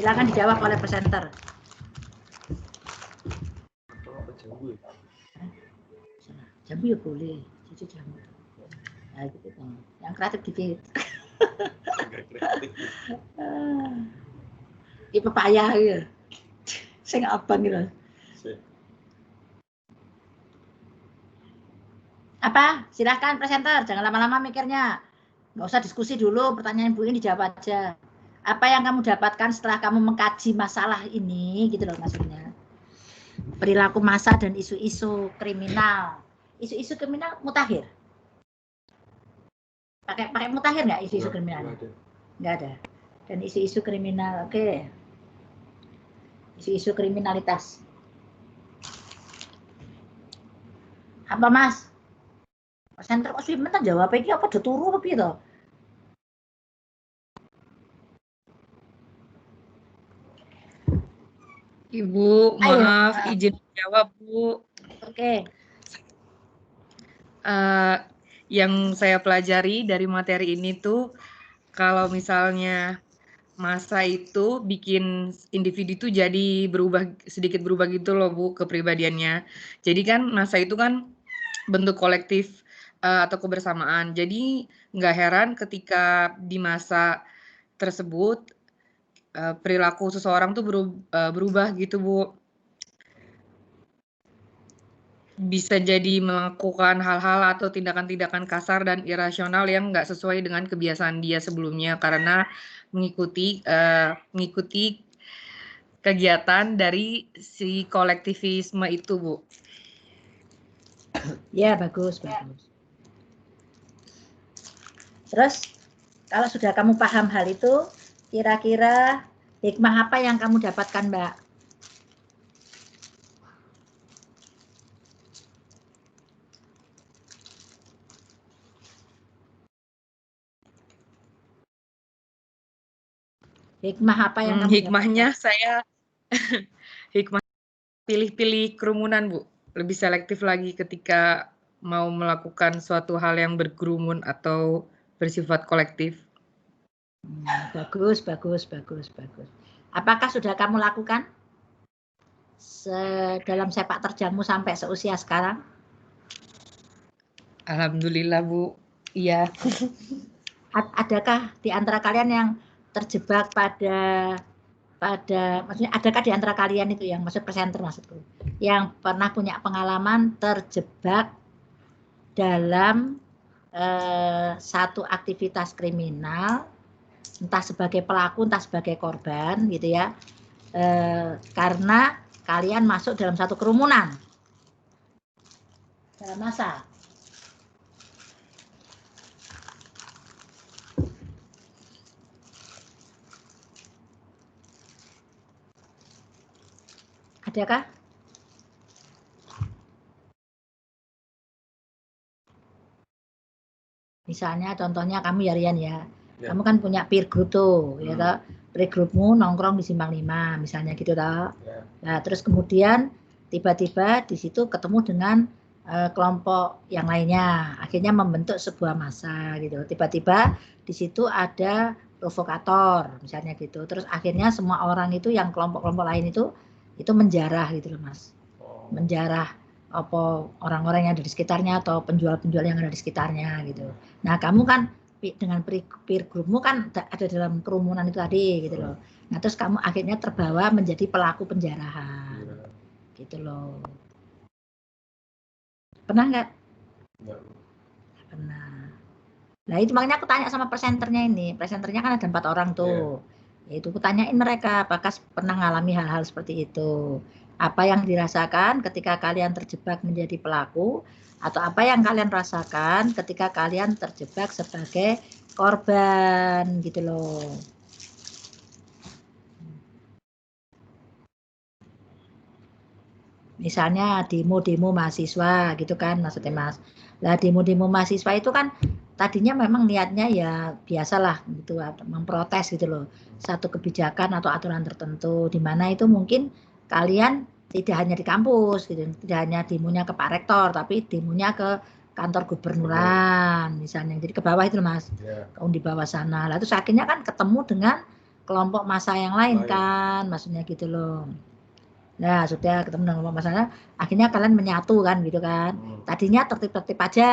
Silakan dijawab oleh presenter. Jambu ya boleh, cucu jambu. Nah, gitu kan. Yang kreatif dikit. Ini pepaya ya. Saya nggak abang gitu. Apa? Silahkan presenter, jangan lama-lama mikirnya. Nggak usah diskusi dulu, pertanyaan Bu ini dijawab aja. Apa yang kamu dapatkan setelah kamu mengkaji masalah ini, gitu loh maksudnya. Perilaku massa dan isu-isu kriminal. Isu-isu kriminal mutakhir. Pakai mutakhir nggak isu-isu kriminal? Nggak ada. Dan isu-isu kriminal, oke. Isu-isu kriminalitas. Apa Mas? Presenter kok sebentar jawab iki apa udah turu apa piye to? Ibu, maaf, izin jawab, Bu. Oke. Yang saya pelajari dari materi ini tuh, kalau misalnya massa itu bikin individu itu jadi sedikit berubah gitu loh, Bu, kepribadiannya. Jadi kan massa itu kan bentuk kolektif atau kebersamaan. Jadi nggak heran ketika di masa tersebut perilaku seseorang tuh berubah gitu, Bu. Bisa jadi melakukan hal-hal atau tindakan-tindakan kasar dan irasional yang nggak sesuai dengan kebiasaan dia sebelumnya karena mengikuti kegiatan dari si kolektivisme itu, Bu. Ya, bagus. Terus, kalau sudah kamu paham hal itu, kira-kira hikmah apa yang kamu dapatkan, Mbak? Hikmah apa yang kamu hikmahnya dapatkan? Saya hikmah pilih-pilih kerumunan, Bu. Lebih selektif lagi ketika mau melakukan suatu hal yang berkerumun atau bersifat kolektif. Bagus. Apakah sudah kamu lakukan dalam sepak terjangmu sampai seusia sekarang? Alhamdulillah, Bu. Iya. Adakah di antara kalian yang terjebak pada maksudnya adakah di antara kalian itu yang maksud presenter maksudku yang pernah punya pengalaman terjebak dalam satu aktivitas kriminal, entah sebagai pelaku entah sebagai korban gitu ya, karena kalian masuk dalam satu kerumunan dalam massa. Adakah? Misalnya contohnya kamu ya Rian ya. Kamu kan punya peer group tuh, ya toh. Peer groupmu nongkrong di Simpang 5 misalnya gitu toh. Nah, terus kemudian tiba-tiba di situ ketemu dengan kelompok yang lainnya, akhirnya membentuk sebuah massa gitu. Tiba-tiba di situ ada provokator misalnya gitu. Terus akhirnya semua orang itu yang kelompok-kelompok lain itu menjarah gitu loh, Mas. Menjarah apa orang-orang yang ada di sekitarnya atau penjual-penjual yang ada di sekitarnya gitu. Nah, kamu kan dengan peer groupmu kan ada dalam kerumunan itu tadi gitu loh. Nah, terus kamu akhirnya terbawa menjadi pelaku penjarahan. Gitu loh. Pernah nggak? Pernah. Nah, itu makanya aku tanya sama presenternya ini. Presenternya kan ada 4 orang tuh. Itu aku tanyain mereka apakah pernah mengalami hal-hal seperti itu. Apa yang dirasakan ketika kalian terjebak menjadi pelaku, atau apa yang kalian rasakan ketika kalian terjebak sebagai korban gitu loh. Misalnya demo-demo mahasiswa gitu kan maksudnya Mas. Lah demo-demo mahasiswa itu kan tadinya memang niatnya ya biasalah gitu memprotes gitu loh. Satu kebijakan atau aturan tertentu di mana itu mungkin kalian tidak hanya di kampus gitu, tidak hanya demonya ke Pak Rektor tapi demonya ke kantor gubernuran misalnya. Jadi ke bawah itu Mas. Di bawah sana. Lah terus akhirnya kan ketemu dengan kelompok massa yang lain kan, maksudnya gitu loh. Nah, sudah ketemu dengan kelompok massa, akhirnya kalian menyatu kan gitu kan. Tadinya tertib-tertib aja,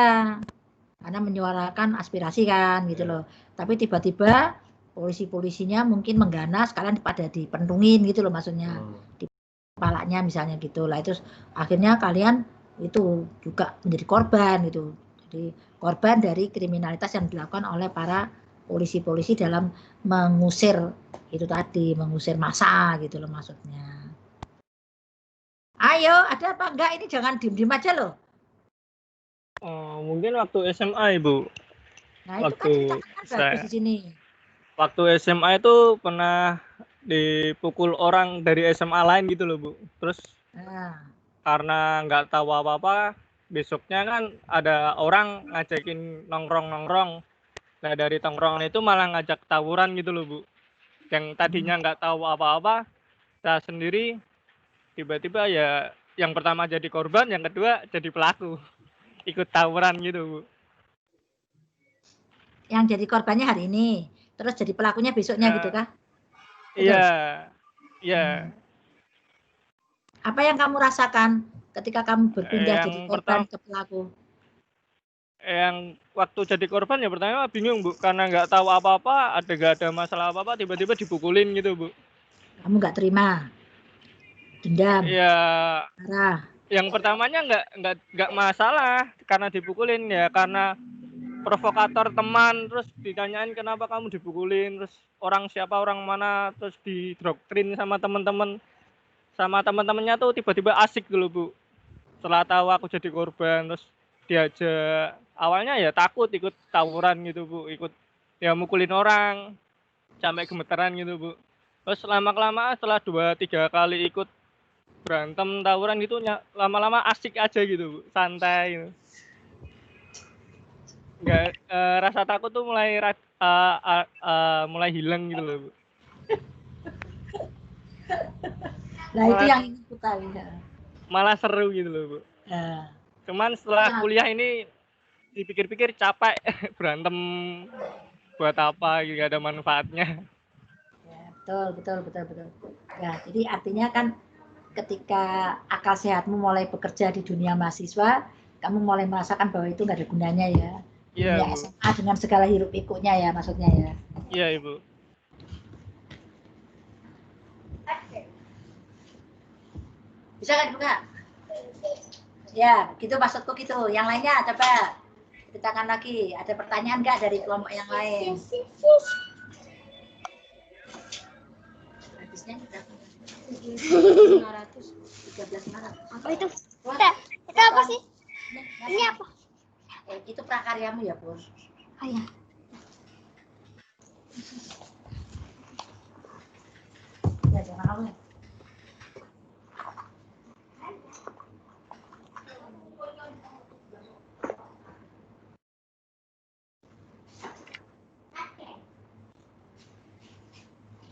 karena menyuarakan aspirasi kan gitu loh. Tapi tiba-tiba polisi-polisinya mungkin mengganas, kalian pada dipentungin gitu loh maksudnya. Di kepalanya misalnya gitu lah. Terus akhirnya kalian itu juga menjadi korban gitu. Jadi korban dari kriminalitas yang dilakukan oleh para polisi-polisi dalam mengusir itu tadi, mengusir massa gitu loh maksudnya. Ayo, ada apa enggak? Ini jangan diem-diem aja loh. Mungkin waktu SMA, Ibu. Nah, itu kan bagus di sini. Waktu SMA itu pernah dipukul orang dari SMA lain gitu loh, Bu. Terus karena nggak tahu apa-apa, besoknya kan ada orang ngajakin nongkrong-nongkrong. Nah, dari tongkrongan itu malah ngajak tawuran gitu loh, Bu. Yang tadinya nggak tahu apa-apa, saya sendiri tiba-tiba ya yang pertama jadi korban, yang kedua jadi pelaku. Ikut tawuran gitu, Bu. Yang jadi korbannya hari ini, terus jadi pelakunya besoknya gitu kah? Iya. Apa yang kamu rasakan ketika kamu berpindah jadi korban ke pelaku? Yang waktu jadi korban ya pertama bingung, Bu, karena nggak tahu apa-apa, nggak ada masalah apa-apa, tiba-tiba dipukulin gitu, Bu. Kamu nggak terima? Dendam? Ya, marah? yang pertamanya nggak masalah karena dipukulin ya, karena provokator teman, terus ditanyain kenapa kamu dipukulin, terus orang siapa, orang mana, terus didoktrin sama teman-temannya tuh tiba-tiba asik dulu, Bu. Setelah tahu aku jadi korban, terus diajak, awalnya ya takut ikut tawuran gitu, Bu, ikut ya mukulin orang sampai gemeteran gitu, Bu. Terus lama-kelamaan setelah 2-3 kali ikut berantem tawuran gitu, lama-lama asik aja gitu, Bu, santai gitu. Nggak, rasa takut tuh mulai hilang gitu loh, Bu. Nah, itu yang ingin ku tahu ya. Malah seru gitu loh, Bu. Cuman setelah kuliah ini dipikir-pikir capek, berantem buat apa, gak ada manfaatnya. Ya, betul. Ya, jadi artinya kan ketika akal sehatmu mulai bekerja di dunia mahasiswa, kamu mulai merasakan bahwa itu nggak ada gunanya ya. Dunia SMA dengan segala hiruk pikuknya ya maksudnya ya. Iya, Ibu. Bisa kan buka? Ya, gitu maksudku gitu. Yang lainnya coba ceritakan lagi. Ada pertanyaan nggak dari kelompok yang lain? Habisnya berapa? 513 Maret. Apa itu? Itu apa sih? Ini apa? Itu prakaryamu ya, Bos? Oh ya. Ya, jangan kamu ya.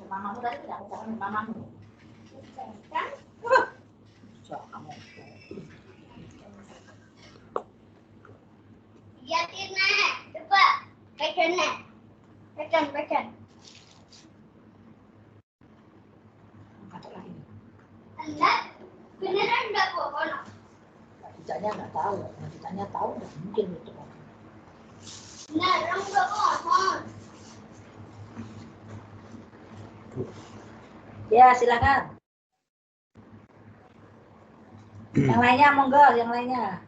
Mamamu tadi tidak ucapkan mamamu. Kan? Kamu. Lihatin nih, coba. Pegang nih. Pegang. Ada lagi. Enggak. Beneran enggak kok, kono. Ditanya nggak tahu, ditanya tahu nggak mungkin itu. Beneran enggak kok. Ya, silakan. Yang lainnya monggo, yang lainnya.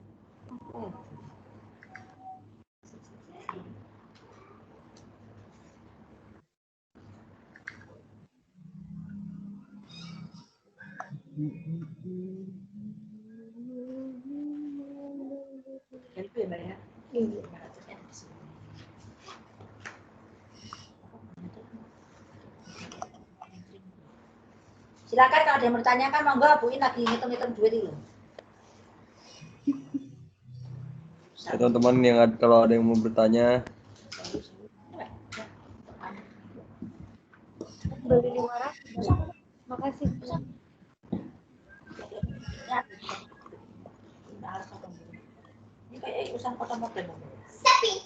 Itu ya, Mbak ya? Iya. Silakan kalau ada yang bertanyakan, monggo Buin lagi ngitung-ngitung duit itu. Ya, teman-teman yang kalau ada yang mau bertanya. Beli 500. Makasih. Ini kayak urusan foto-foto. Sapi.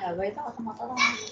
Ya, gawe itu otomatis.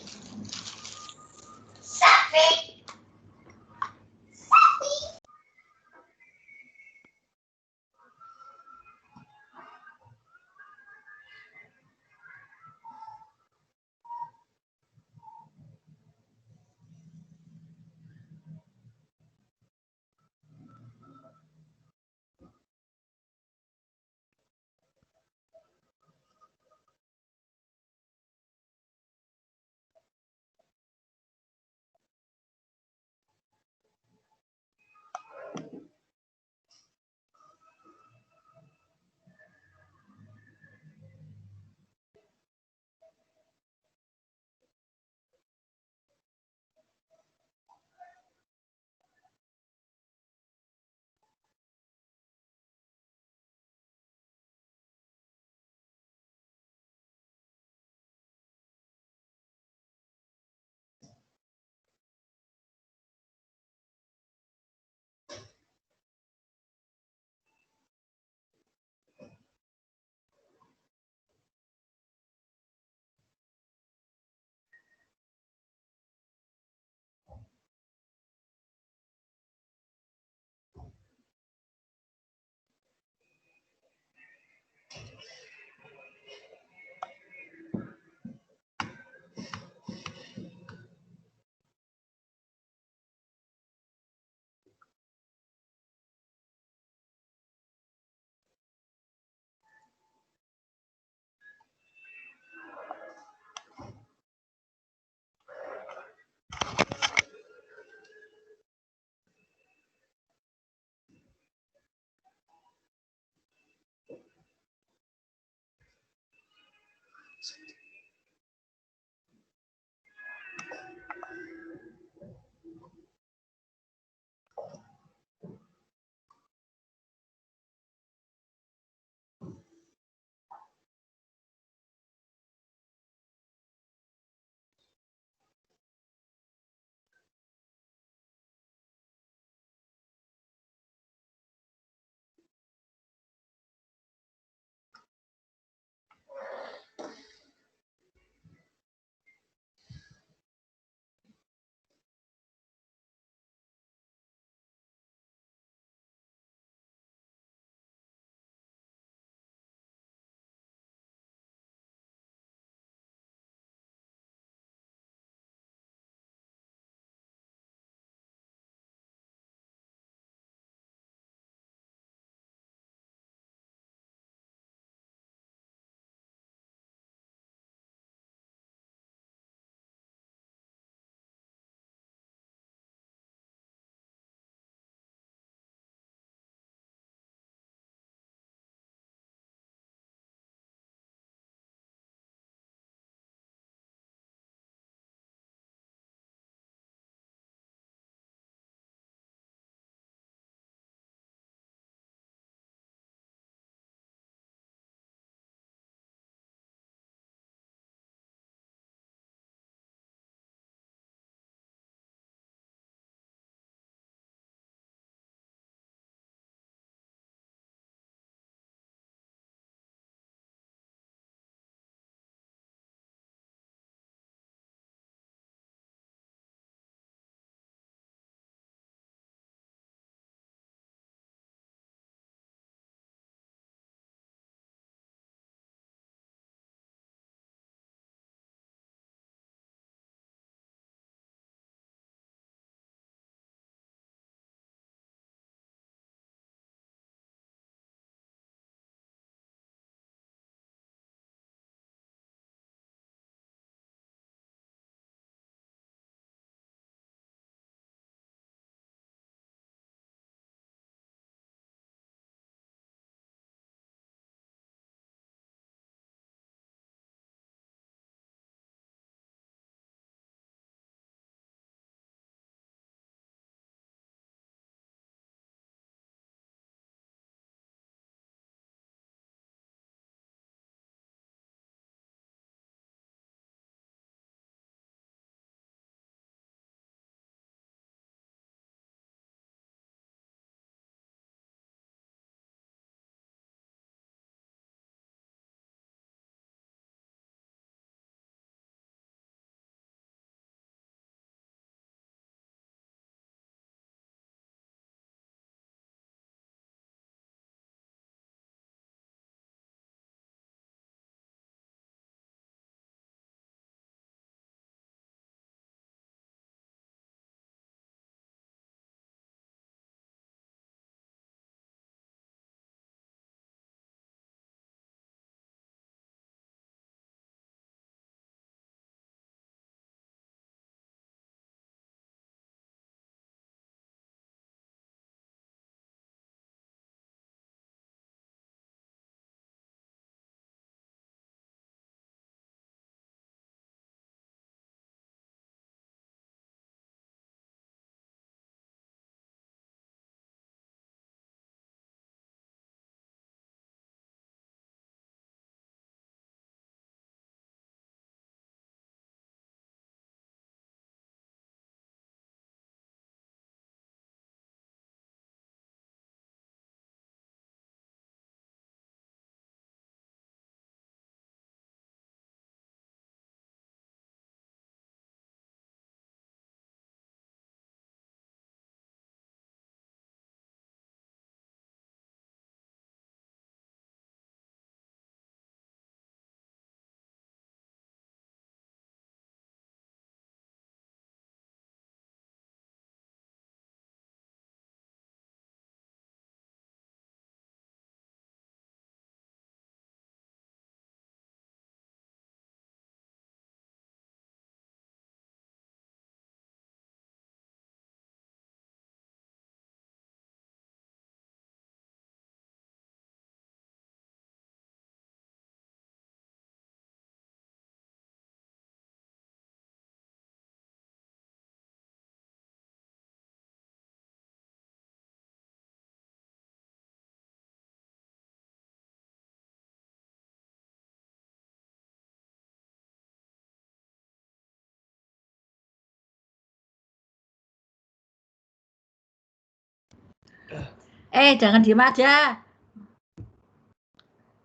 Jangan diem aja.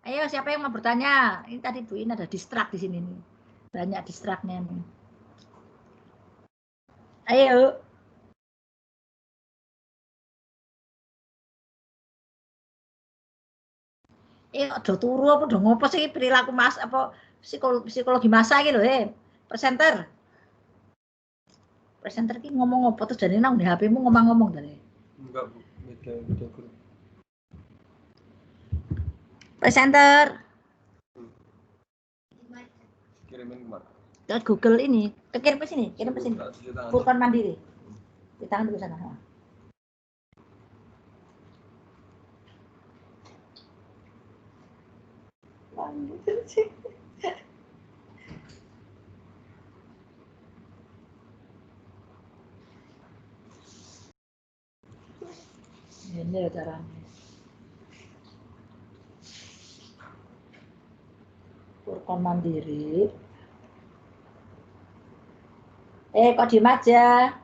Ayo, siapa yang mau bertanya? Ini tadi Bu Ina ada distrak di sini nih. Banyak distraknya nih. Ayo. Aja turu apa udah ngopo sih perilaku mas apa psikologi masa gitu presenter. Presenter ki ngomong apa terus jadi nang di HP-mu ngomong-ngomong tadi. Enggak, Bu. Beda grup. Presenter. Kirimin kemana? Ke Google ini, kirim ke sini, kirim ke sini. Furqan Mandiri. Di tangan dulu sana. Ini ya caranya. Furqan Mandiri. Kok diem aja?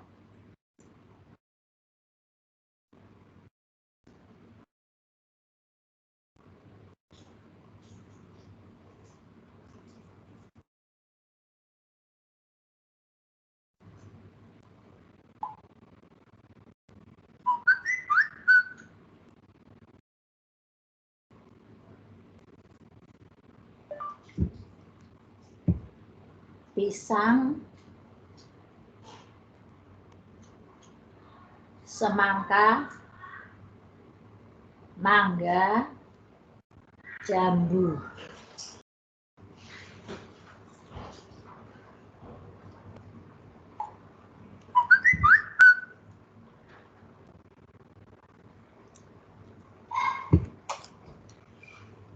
Pisang, semangka, mangga, jambu.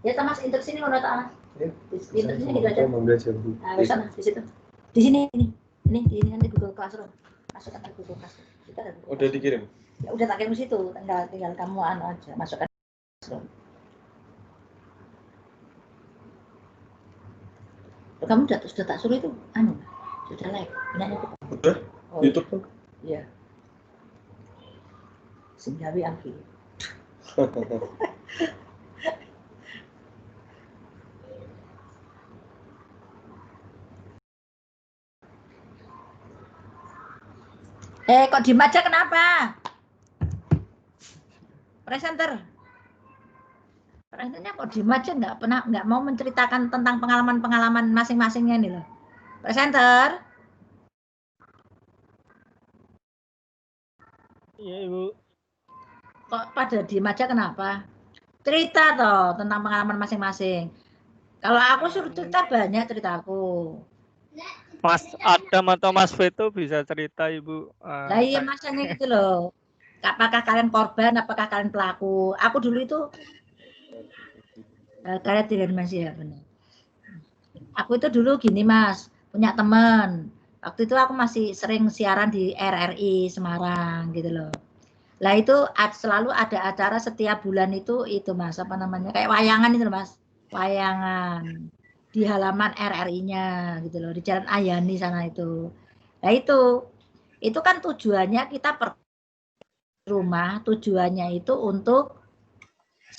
Ya Mas, instruksi ini udah tak? Ya. Instruksinya gitu aja. Mangga jambu. Nah, di sana, di situ. Di sini ini di ini nanti Google Classroom. Masukkan ke Google Classroom. Kita ada Google Udah dikirim. Ya, udah tak kirim di situ, tinggal kamu aja masukkan. Kamu sudah tak suruh itu, sudah like, punyanya kita. Udah, oh, YouTube tuh. Iya. Singgawi Angki. Kok diem aja kenapa? Presenter. Presenternya kok diem aja nggak mau menceritakan tentang pengalaman-pengalaman masing-masingnya nih loh. Presenter. Iya Ibu. Kok pada diem aja kenapa? Cerita toh tentang pengalaman masing-masing. Kalau aku suruh cerita banyak ceritaku. Mas Adam atau Mas Veto bisa cerita Ibu. Lah iya masanya gitu loh. Apakah kalian korban, apakah kalian pelaku? Aku dulu itu kalian tidak masih ya benar. Aku itu dulu gini Mas, punya teman. Waktu itu aku masih sering siaran di RRI Semarang gitu loh. Lah itu selalu ada acara setiap bulan itu Mas, apa namanya? Kayak wayangan itu loh Mas. Wayangan di halaman RRI-nya gitu loh, di Jalan Ayani sana itu. Nah itu kan tujuannya kita per rumah, tujuannya itu untuk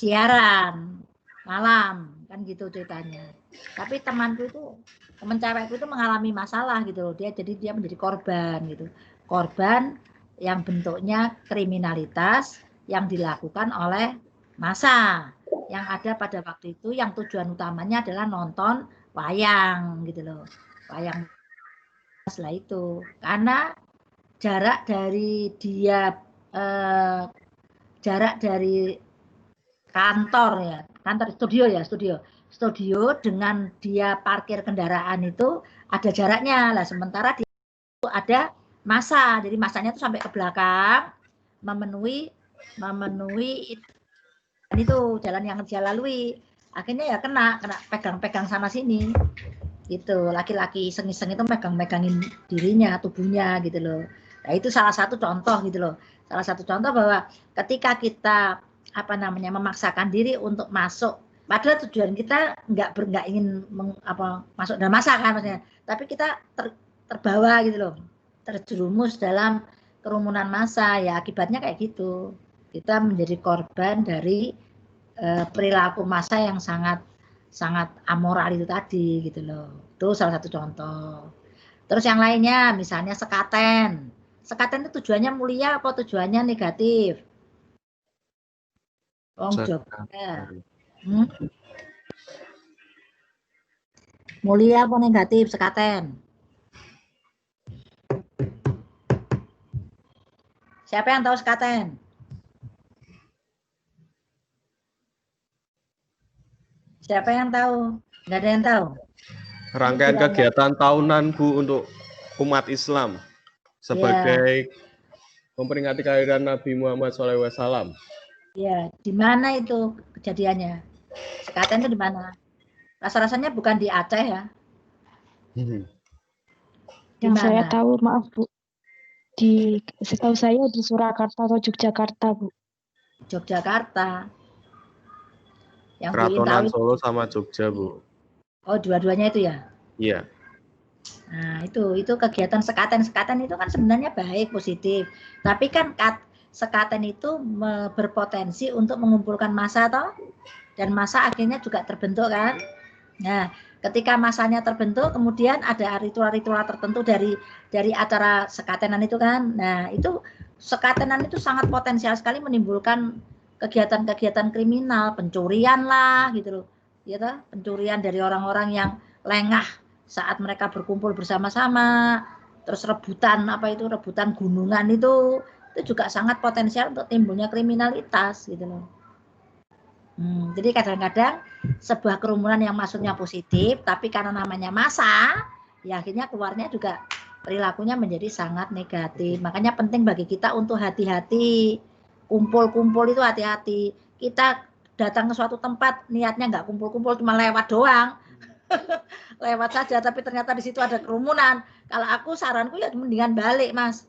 siaran malam kan gitu ceritanya. Tapi temanku itu, teman cewekku itu mengalami masalah gitu loh, dia menjadi korban gitu, korban yang bentuknya kriminalitas yang dilakukan oleh massa yang ada pada waktu itu, yang tujuan utamanya adalah nonton wayang gitu loh, wayang. Setelah itu karena jarak dari dia jarak dari kantor studio dengan dia parkir kendaraan itu ada jaraknya lah, sementara dia itu ada massa, jadi massanya itu sampai ke belakang memenuhi itu jalan yang dia lalui, akhirnya ya kena pegang-pegang sana sini gitu, laki-laki iseng-iseng itu megangin dirinya, tubuhnya gitu loh. Nah itu salah satu contoh gitu loh, salah satu contoh bahwa ketika kita memaksakan diri untuk masuk, padahal tujuan kita nggak ingin masuk dalam massa kan maksudnya, tapi kita terbawa gitu loh, terjerumus dalam kerumunan massa, ya akibatnya kayak gitu. Kita menjadi korban dari perilaku massa yang sangat amoral itu tadi gitu loh. Itu salah satu contoh. Terus yang lainnya misalnya sekaten. Sekaten itu tujuannya mulia apa tujuannya negatif? Jogja. Mulia apa negatif sekaten? Siapa yang tahu sekaten? Siapa yang tahu? Nggak ada yang tahu. Rangkaian kegiatan tahunan Bu untuk umat Islam sebagai memperingati kelahiran Nabi Muhammad SAW. Ya, di mana itu kejadiannya? Sekaten itu di mana? Rasa-rasanya bukan di Aceh ya? Yang saya tahu, maaf Bu, setahu saya di Surakarta atau Yogyakarta Bu. Yogyakarta. Yang Keratonan Solo sama Jogja Bu. Oh, dua-duanya itu ya? Iya. Nah, itu kegiatan sekaten itu kan sebenarnya baik, positif. Tapi kan sekaten itu berpotensi untuk mengumpulkan massa toh, dan massa akhirnya juga terbentuk kan. Nah, ketika massanya terbentuk, kemudian ada ritual-ritual tertentu dari acara sekatenan itu kan. Nah, itu sekatenan itu sangat potensial sekali menimbulkan kegiatan-kegiatan kriminal, pencurian lah gitu loh. Ya toh, pencurian dari orang-orang yang lengah saat mereka berkumpul bersama-sama, terus rebutan gunungan itu juga sangat potensial untuk timbulnya kriminalitas gitu loh. Jadi kadang-kadang sebuah kerumunan yang maksudnya positif, tapi karena namanya massa, ya akhirnya keluarnya juga perilakunya menjadi sangat negatif. Makanya penting bagi kita untuk hati-hati, kumpul-kumpul itu hati-hati. Kita datang ke suatu tempat niatnya nggak kumpul-kumpul, cuma lewat doang. Lewat saja, tapi ternyata di situ ada kerumunan. Kalau aku saranku ya mendingan balik, Mas.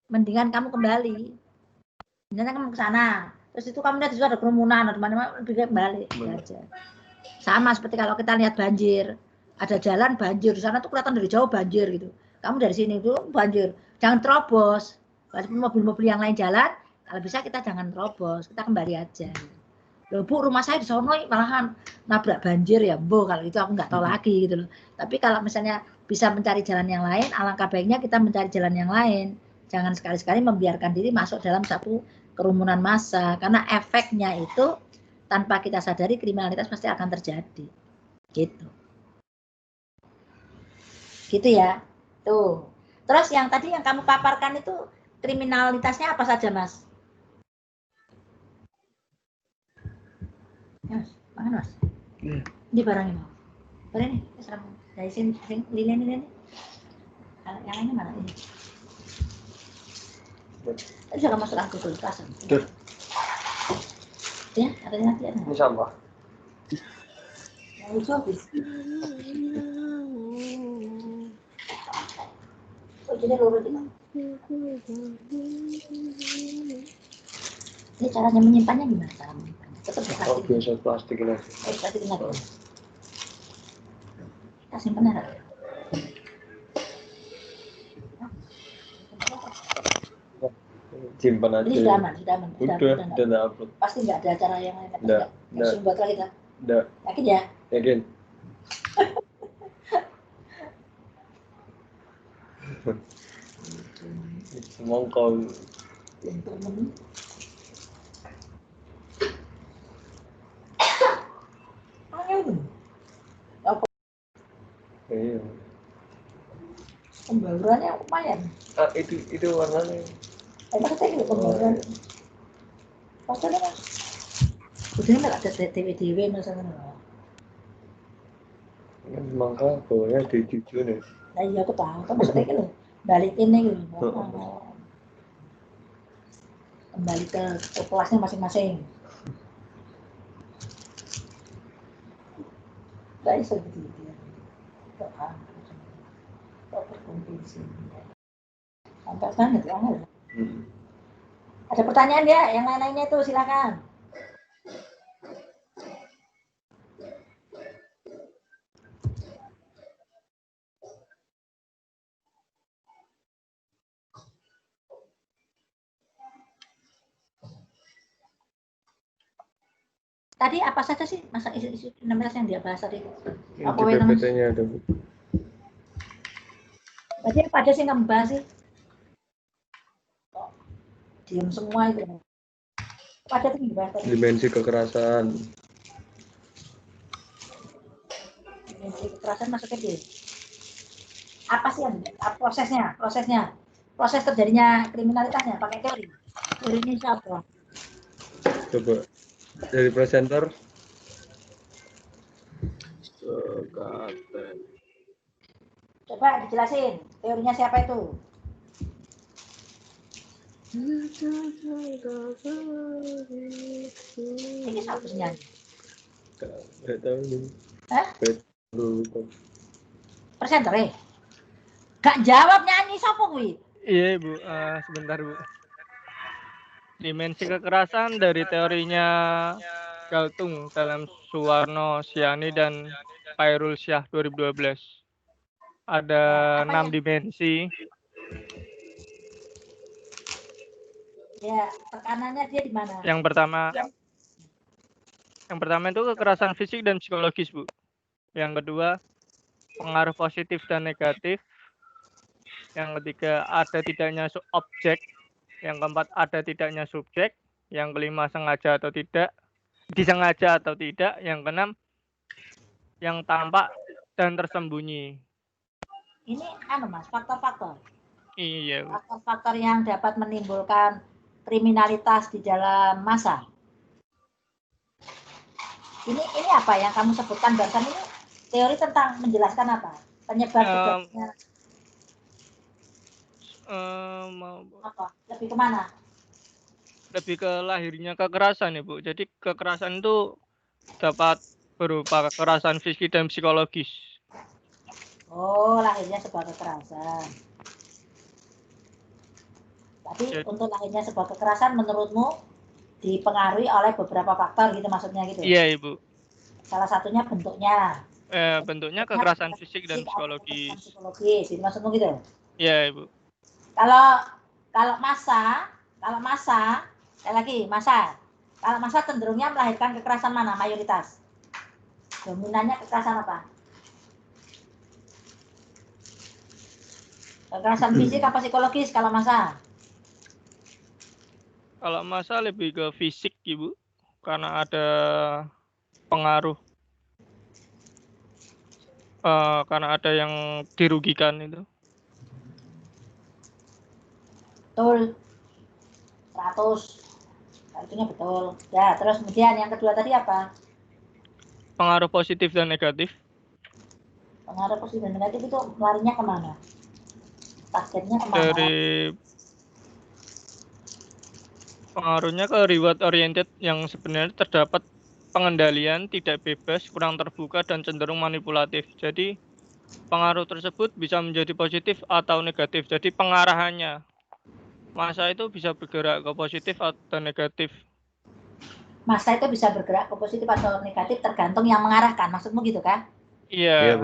Mendingan kamu kembali. Mendingan kamu ke sana. Terus itu kamu lihat di situ ada kerumunan, ada mana-mana, lebih balik aja. Sama seperti kalau kita lihat banjir. Ada jalan banjir, di sana tuh kelihatan dari jauh banjir gitu. Kamu dari sini dulu banjir. Jangan terobos. Walaupun mobil-mobil yang lain jalan, kalau bisa kita jangan terobos, kita kembali aja. Loh Bu, rumah saya di sono malahan nabrak banjir ya, Bu. Kalau itu aku nggak tahu lagi gitu loh. Tapi kalau misalnya bisa mencari jalan yang lain, alangkah baiknya kita mencari jalan yang lain. Jangan sekali-sekali membiarkan diri masuk dalam satu kerumunan massa, karena efeknya itu tanpa kita sadari kriminalitas pasti akan terjadi. Gitu. Gitu ya. Tuh. Terus yang tadi yang kamu paparkan itu kriminalitasnya apa saja, Mas? Mas, makan Mas. Ini barangnya mau. Barang ini, serang. Dari sini, lilin ini. Yang lainnya mana ini? Tadi jangan masuk aku dulu, pasang. Ya, ada nanti ada. Ini sampah. Yang lucu habis. Oh, jadi lurus ini. Ini caranya menyimpannya gimana? Cara menyimpannya? Tetap di plastik. Oh, biasa plastik ini. Oh, plastik ini lagi. Kita simpan ya. Simpan aja. Ini sudah aman, sudah aman. Udah upload. Pasti nggak ada acara yang lain. Nggak. Langsung buat lagi kan? Nggak. Yakin ya? Yakin. Semongkol. Apa? Iya. Pembaurannya lumayan. Ah, itu warnanya. Maksudnya gitu pembauran. Maksudnya Mas. Udah nggak ada TW misalnya. Kan mangga bawahnya di jujur nih. Nah iya aku tahu, kan maksudnya gitu. Balikin nih gitu. Kembali ke kelasnya masing-masing. Gak bisa gitu ya. Kok berkompetisi. Sampai banget ya. Ada pertanyaan ya? Yang lain-lainnya itu silakan. Tadi apa saja sih masa isu 16 yang dia bahas tadi? Di PPT-nya ada, Bu. Tadi apa aja sih yang kamu bahas sih? Diam semua itu. Apa aja tuh yang dibahas tadi? Dimensi kekerasan. Dimensi kekerasan maksudnya di apa sih yang prosesnya? Proses terjadinya kriminalitasnya pakai teori. Teori ini siapa? Coba dari presenter. Coba dijelasin teorinya siapa itu? Ini satunya. Nggak tahu nih. Hah? Presenter Gak jawab nyanyi siapa kuwi? Iya, Bu. Sebentar, Bu. Dimensi kekerasan dari teorinya Galtung dalam Suwarno Siani dan Khairul Syah 2012. Ada 6 dimensi. Ya, tekanannya dia di mana? Yang pertama itu kekerasan fisik dan psikologis, Bu. Yang kedua, pengaruh positif dan negatif. Yang ketiga, ada tidaknya objek. Yang keempat, ada tidaknya subjek. Yang kelima, sengaja atau tidak. Disengaja atau tidak. Yang keenam, yang tampak dan tersembunyi. Ini Mas, faktor-faktor. Iya. Faktor-faktor yang dapat menimbulkan kriminalitas di dalam massa. Ini apa yang kamu sebutkan barusan ini? Teori tentang menjelaskan apa? Penyebab terjadinya apa? Lebih kemana? Lebih ke lahirnya kekerasan ya, Bu. Jadi kekerasan itu dapat berupa kekerasan fisik dan psikologis. Oh, lahirnya sebuah kekerasan. Tapi untuk lahirnya sebuah kekerasan menurutmu dipengaruhi oleh beberapa faktor gitu maksudnya gitu? Iya, Ibu. Salah satunya bentuknya. Bentuknya kekerasan fisik dan psikologis. Psikologis, itu maksudmu gitu? Iya, Ibu. Kalau massa, kalau massa cenderungnya melahirkan kekerasan mana mayoritas? Dominannya kekerasan apa? Kekerasan fisik apa psikologis kalau massa? Kalau massa lebih ke fisik, Ibu. Karena ada pengaruh. Karena ada yang dirugikan itu. Betul. 100. Artinya betul. Ya, terus kemudian yang kedua tadi apa? Pengaruh positif dan negatif. Pengaruh positif dan negatif itu larinya kemana? Targetnya kemana? Dari pengaruhnya ke reward oriented yang sebenarnya terdapat pengendalian tidak bebas, kurang terbuka, dan cenderung manipulatif. Jadi pengaruh tersebut bisa menjadi positif atau negatif. Jadi pengarahannya massa itu bisa bergerak ke positif atau negatif. Massa itu bisa bergerak ke positif atau negatif tergantung yang mengarahkan. Maksudmu gitu kan? Iya,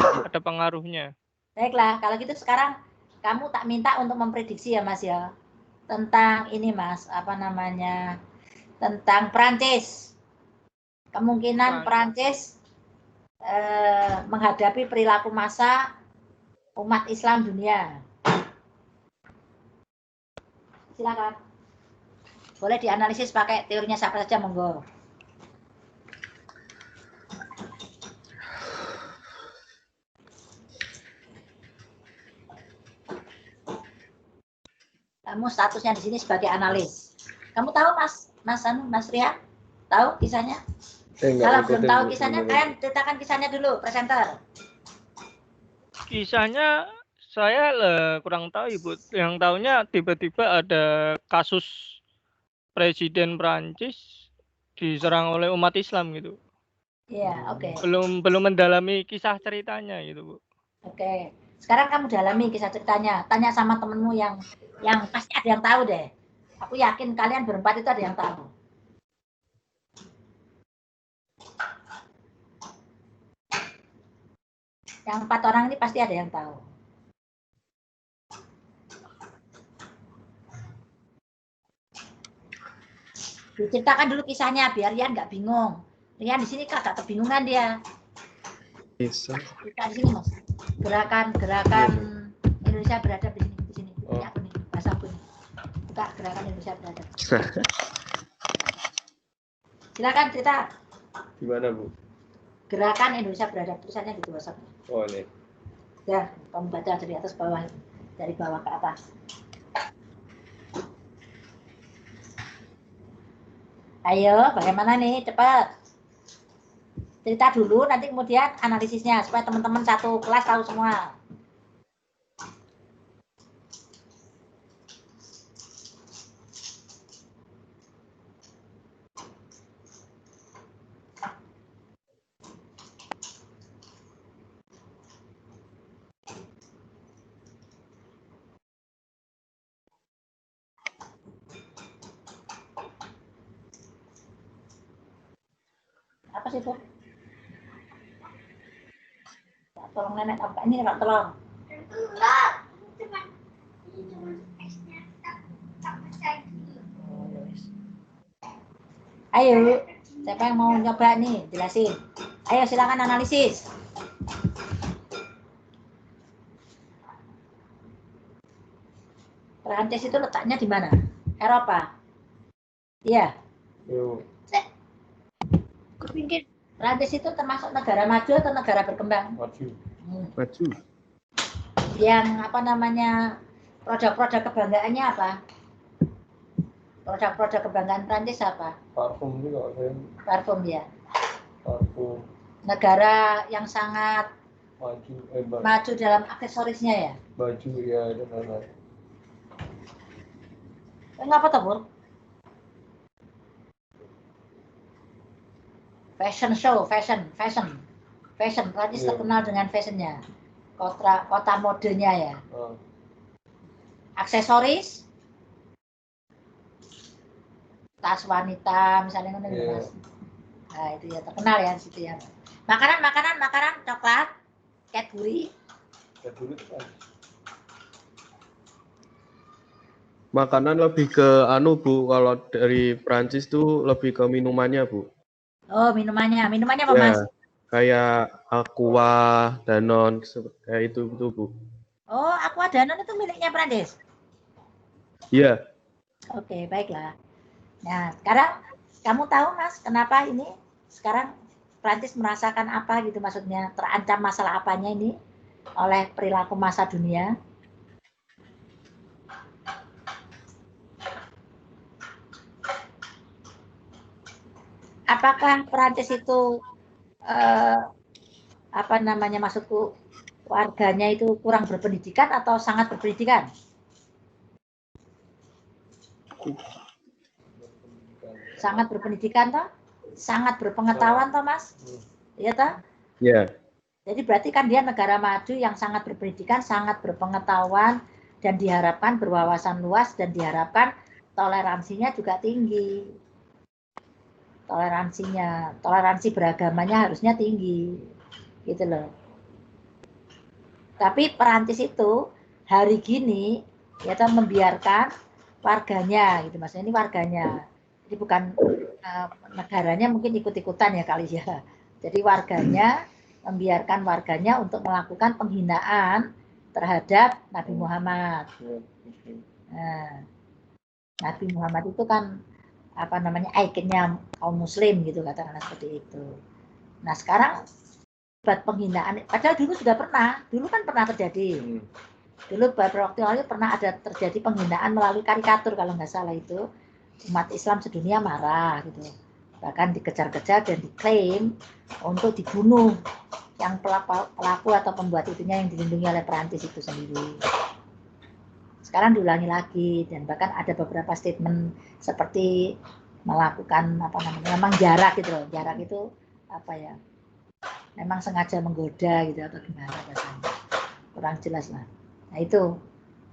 ada pengaruhnya. Baiklah, kalau gitu sekarang kamu tak minta untuk memprediksi ya Mas ya. Tentang ini Mas, apa namanya? Tentang Prancis. Kemungkinan Prancis menghadapi perilaku massa umat Islam dunia. Silakan. Boleh dianalisis pakai teorinya siapa saja, monggo. Kamu statusnya di sini sebagai analis. Kamu tahu Mas Ria? Tahu kisahnya? Kalau belum tahu kisahnya, kalian ceritakan kisahnya dulu, presenter. Kisahnya saya kurang tahu, Ibu. Yang tahunya tiba-tiba ada kasus Presiden Prancis diserang oleh umat Islam gitu. Iya, oke. Belum mendalami kisah ceritanya gitu, Bu. Oke. Sekarang kamu dalami kisah ceritanya. Tanya sama temenmu yang pasti ada yang tahu deh. Aku yakin kalian berempat itu ada yang tahu. Yang 4 orang ini pasti ada yang tahu. Diceritakan dulu kisahnya biar Rian nggak bingung. Rian di sini agak kebingungan dia. Bisa. Kita di sini Mas. Gerakan Indonesia beradab di sini. Ini aku nih, bahasa aku nih. Buka gerakan Indonesia beradab. Silakan cerita. Gimana, Bu? Gerakan Indonesia beradab, tulisannya gitu WhatsApp. Oh, ini. Ya, kamu baca dari atas bawah, dari bawah ke atas. Ayo, bagaimana nih? Cepat. Cerita dulu, nanti kemudian analisisnya supaya teman-teman satu kelas tahu semua. Apa sih itu? Tolong nenek, apa ini Pak, tolong. Ayo, siapa yang mau nyoba nih, jelasin. Ayo silakan analisis. Perancis itu letaknya di mana? Eropa. Iya. Perancis itu termasuk negara maju atau negara berkembang? Maju. Maju. Yang apa namanya, produk-produk kebanggaannya apa? Produk-produk kebanggaan Perancis apa? Parfum juga kan? Parfum ya. Parfum. Negara yang sangat Maju. Maju dalam aksesorisnya ya. Baju ya dan lain-lain. Ngapa tuh, Bur? Fashion show, fashion. Perancis terkenal dengan fashionnya. Kota modenya ya. Aksesoris, tas wanita misalnya kan Mas. Nah, itu ya terkenal ya di situ ya. Makanan, coklat, Cadbury. Makanan lebih ke Bu, kalau dari Prancis tuh lebih ke minumannya, Bu. Oh, minumannya apa, Ya, Mas? kayak Aqua, Danone, kayak itu Bu. Oh, Aqua Danone itu miliknya Prancis? Iya. Oke, baiklah. Nah, sekarang kamu tahu, Mas, kenapa ini sekarang Prancis merasakan apa gitu, maksudnya terancam masalah apanya ini oleh perilaku massa dunia? Apakah Prancis itu apa namanya, maksudku warganya itu kurang berpendidikan atau sangat berpendidikan? Sangat berpendidikan toh? Sangat berpengetahuan toh, Mas? Iya toh? Iya. Jadi berarti kan dia negara maju yang sangat berpendidikan, sangat berpengetahuan, dan diharapkan berwawasan luas, dan diharapkan toleransinya juga tinggi. Toleransi beragamanya harusnya tinggi. Gitu loh. Tapi Perancis itu hari gini ya membiarkan warganya gitu, maksudnya ini warganya. Jadi bukan negaranya mungkin ikut-ikutan ya kali ya. Jadi warganya membiarkan warganya untuk melakukan penghinaan terhadap Nabi Muhammad. Nah, Nabi Muhammad itu kan apa namanya, ikonnya kaum muslim gitu, katakanlah seperti itu. Nah sekarang buat penghinaan, padahal dulu kan pernah terjadi. Dulu beberapa waktu lalu pernah ada terjadi penghinaan melalui karikatur kalau nggak salah itu. Umat Islam sedunia marah gitu. Bahkan dikejar-kejar dan diklaim untuk dibunuh yang pelaku atau pembuat itunya yang dilindungi oleh Perancis itu sendiri. Sekarang diulangi lagi, dan bahkan ada beberapa statement seperti melakukan apa namanya, memang jarak gitu loh. Jarak itu apa ya? Memang sengaja menggoda gitu atau gimana bahasanya. Kurang jelas lah. Nah itu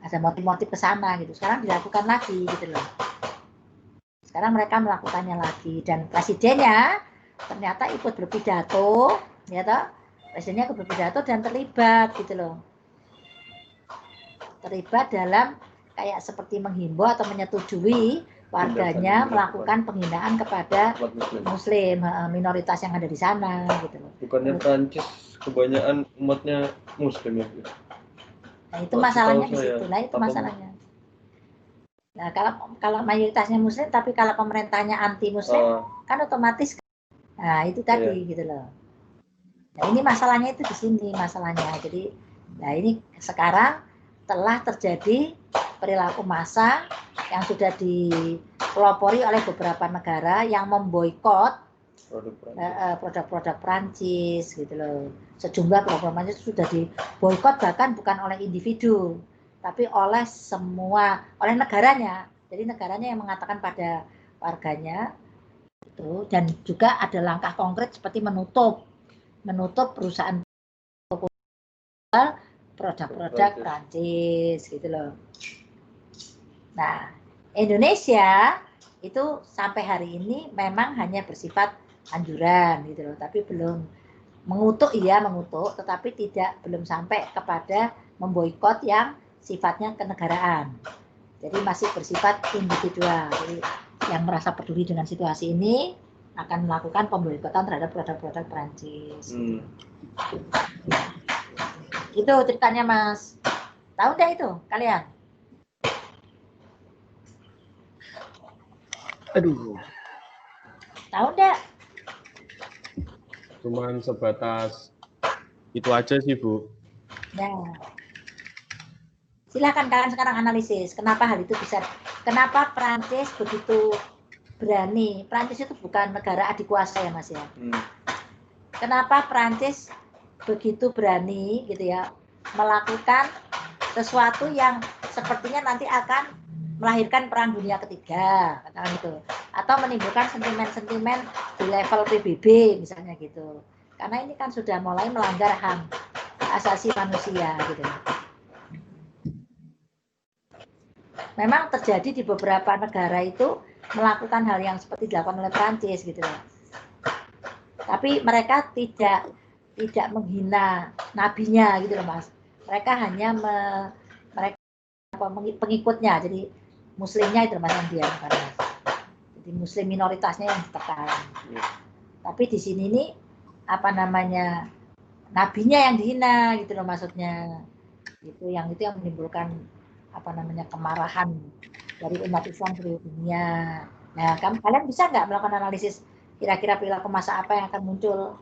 ada motif-motif ke sana gitu. Sekarang dilakukan lagi gitu loh. Sekarang mereka melakukannya lagi, dan presidennya ternyata ikut berpidato, ya toh? Presidennya ikut berpidato dan terlibat gitu loh. Terlibat dalam kayak seperti menghimbau atau menyetujui warganya melakukan penghinaan kepada Muslim, minoritas yang ada di sana, gitu loh. Bukannya Prancis kebanyakan umatnya Muslim ya? Nah, itu masalahnya di situ. Nah, itu masalahnya. Nah, kalau mayoritasnya Muslim, tapi kalau pemerintahnya anti Muslim, kan otomatis. Nah, itu tadi, gitu loh. Nah, ini masalahnya itu di sini masalahnya. Jadi, nah ini sekarang telah terjadi perilaku massa yang sudah dipelopori oleh beberapa negara yang memboikot produk-produk Prancis, gitu loh. Sejumlah produk Prancis sudah diboikot bahkan bukan oleh individu, tapi oleh negaranya. Jadi negaranya yang mengatakan pada warganya itu, dan juga ada langkah konkret seperti menutup perusahaan produk-produk Prancis, gitu loh. Nah, Indonesia itu sampai hari ini memang hanya bersifat anjuran, gitu loh, tapi belum mengutuk, tetapi belum sampai kepada memboikot yang sifatnya kenegaraan. Jadi masih bersifat individual. Jadi yang merasa peduli dengan situasi ini akan melakukan pemboikotan terhadap produk-produk Prancis. Itu ceritanya, Mas. Tahu nggak itu kalian? Aduh. Tahu nggak? Cuman sebatas itu aja sih, Bu. Nah, silakan kalian sekarang analisis. Kenapa hal itu bisa? Kenapa Prancis begitu berani? Prancis itu bukan negara adik kuasa ya, Mas ya. Kenapa Prancis begitu berani, gitu ya, melakukan sesuatu yang sepertinya nanti akan melahirkan perang dunia ketiga, katakan gitu, atau menimbulkan sentimen-sentimen di level PBB misalnya gitu. Karena ini kan sudah mulai melanggar HAM, asasi manusia, gitu. Memang terjadi di beberapa negara itu melakukan hal yang seperti dilakukan oleh Prancis, gitu. Tapi mereka tidak menghina nabinya, gitu loh, Mas. Mereka hanya pengikutnya, jadi Muslimnya itu Mas yang dia, jadi Muslim minoritasnya yang ditekan. Tapi di sini nih nabinya yang dihina, gitu loh maksudnya. Itu yang menimbulkan kemarahan dari umat Islam seluruh dunia. Nah, kalian bisa nggak melakukan analisis kira-kira perilaku massa apa yang akan muncul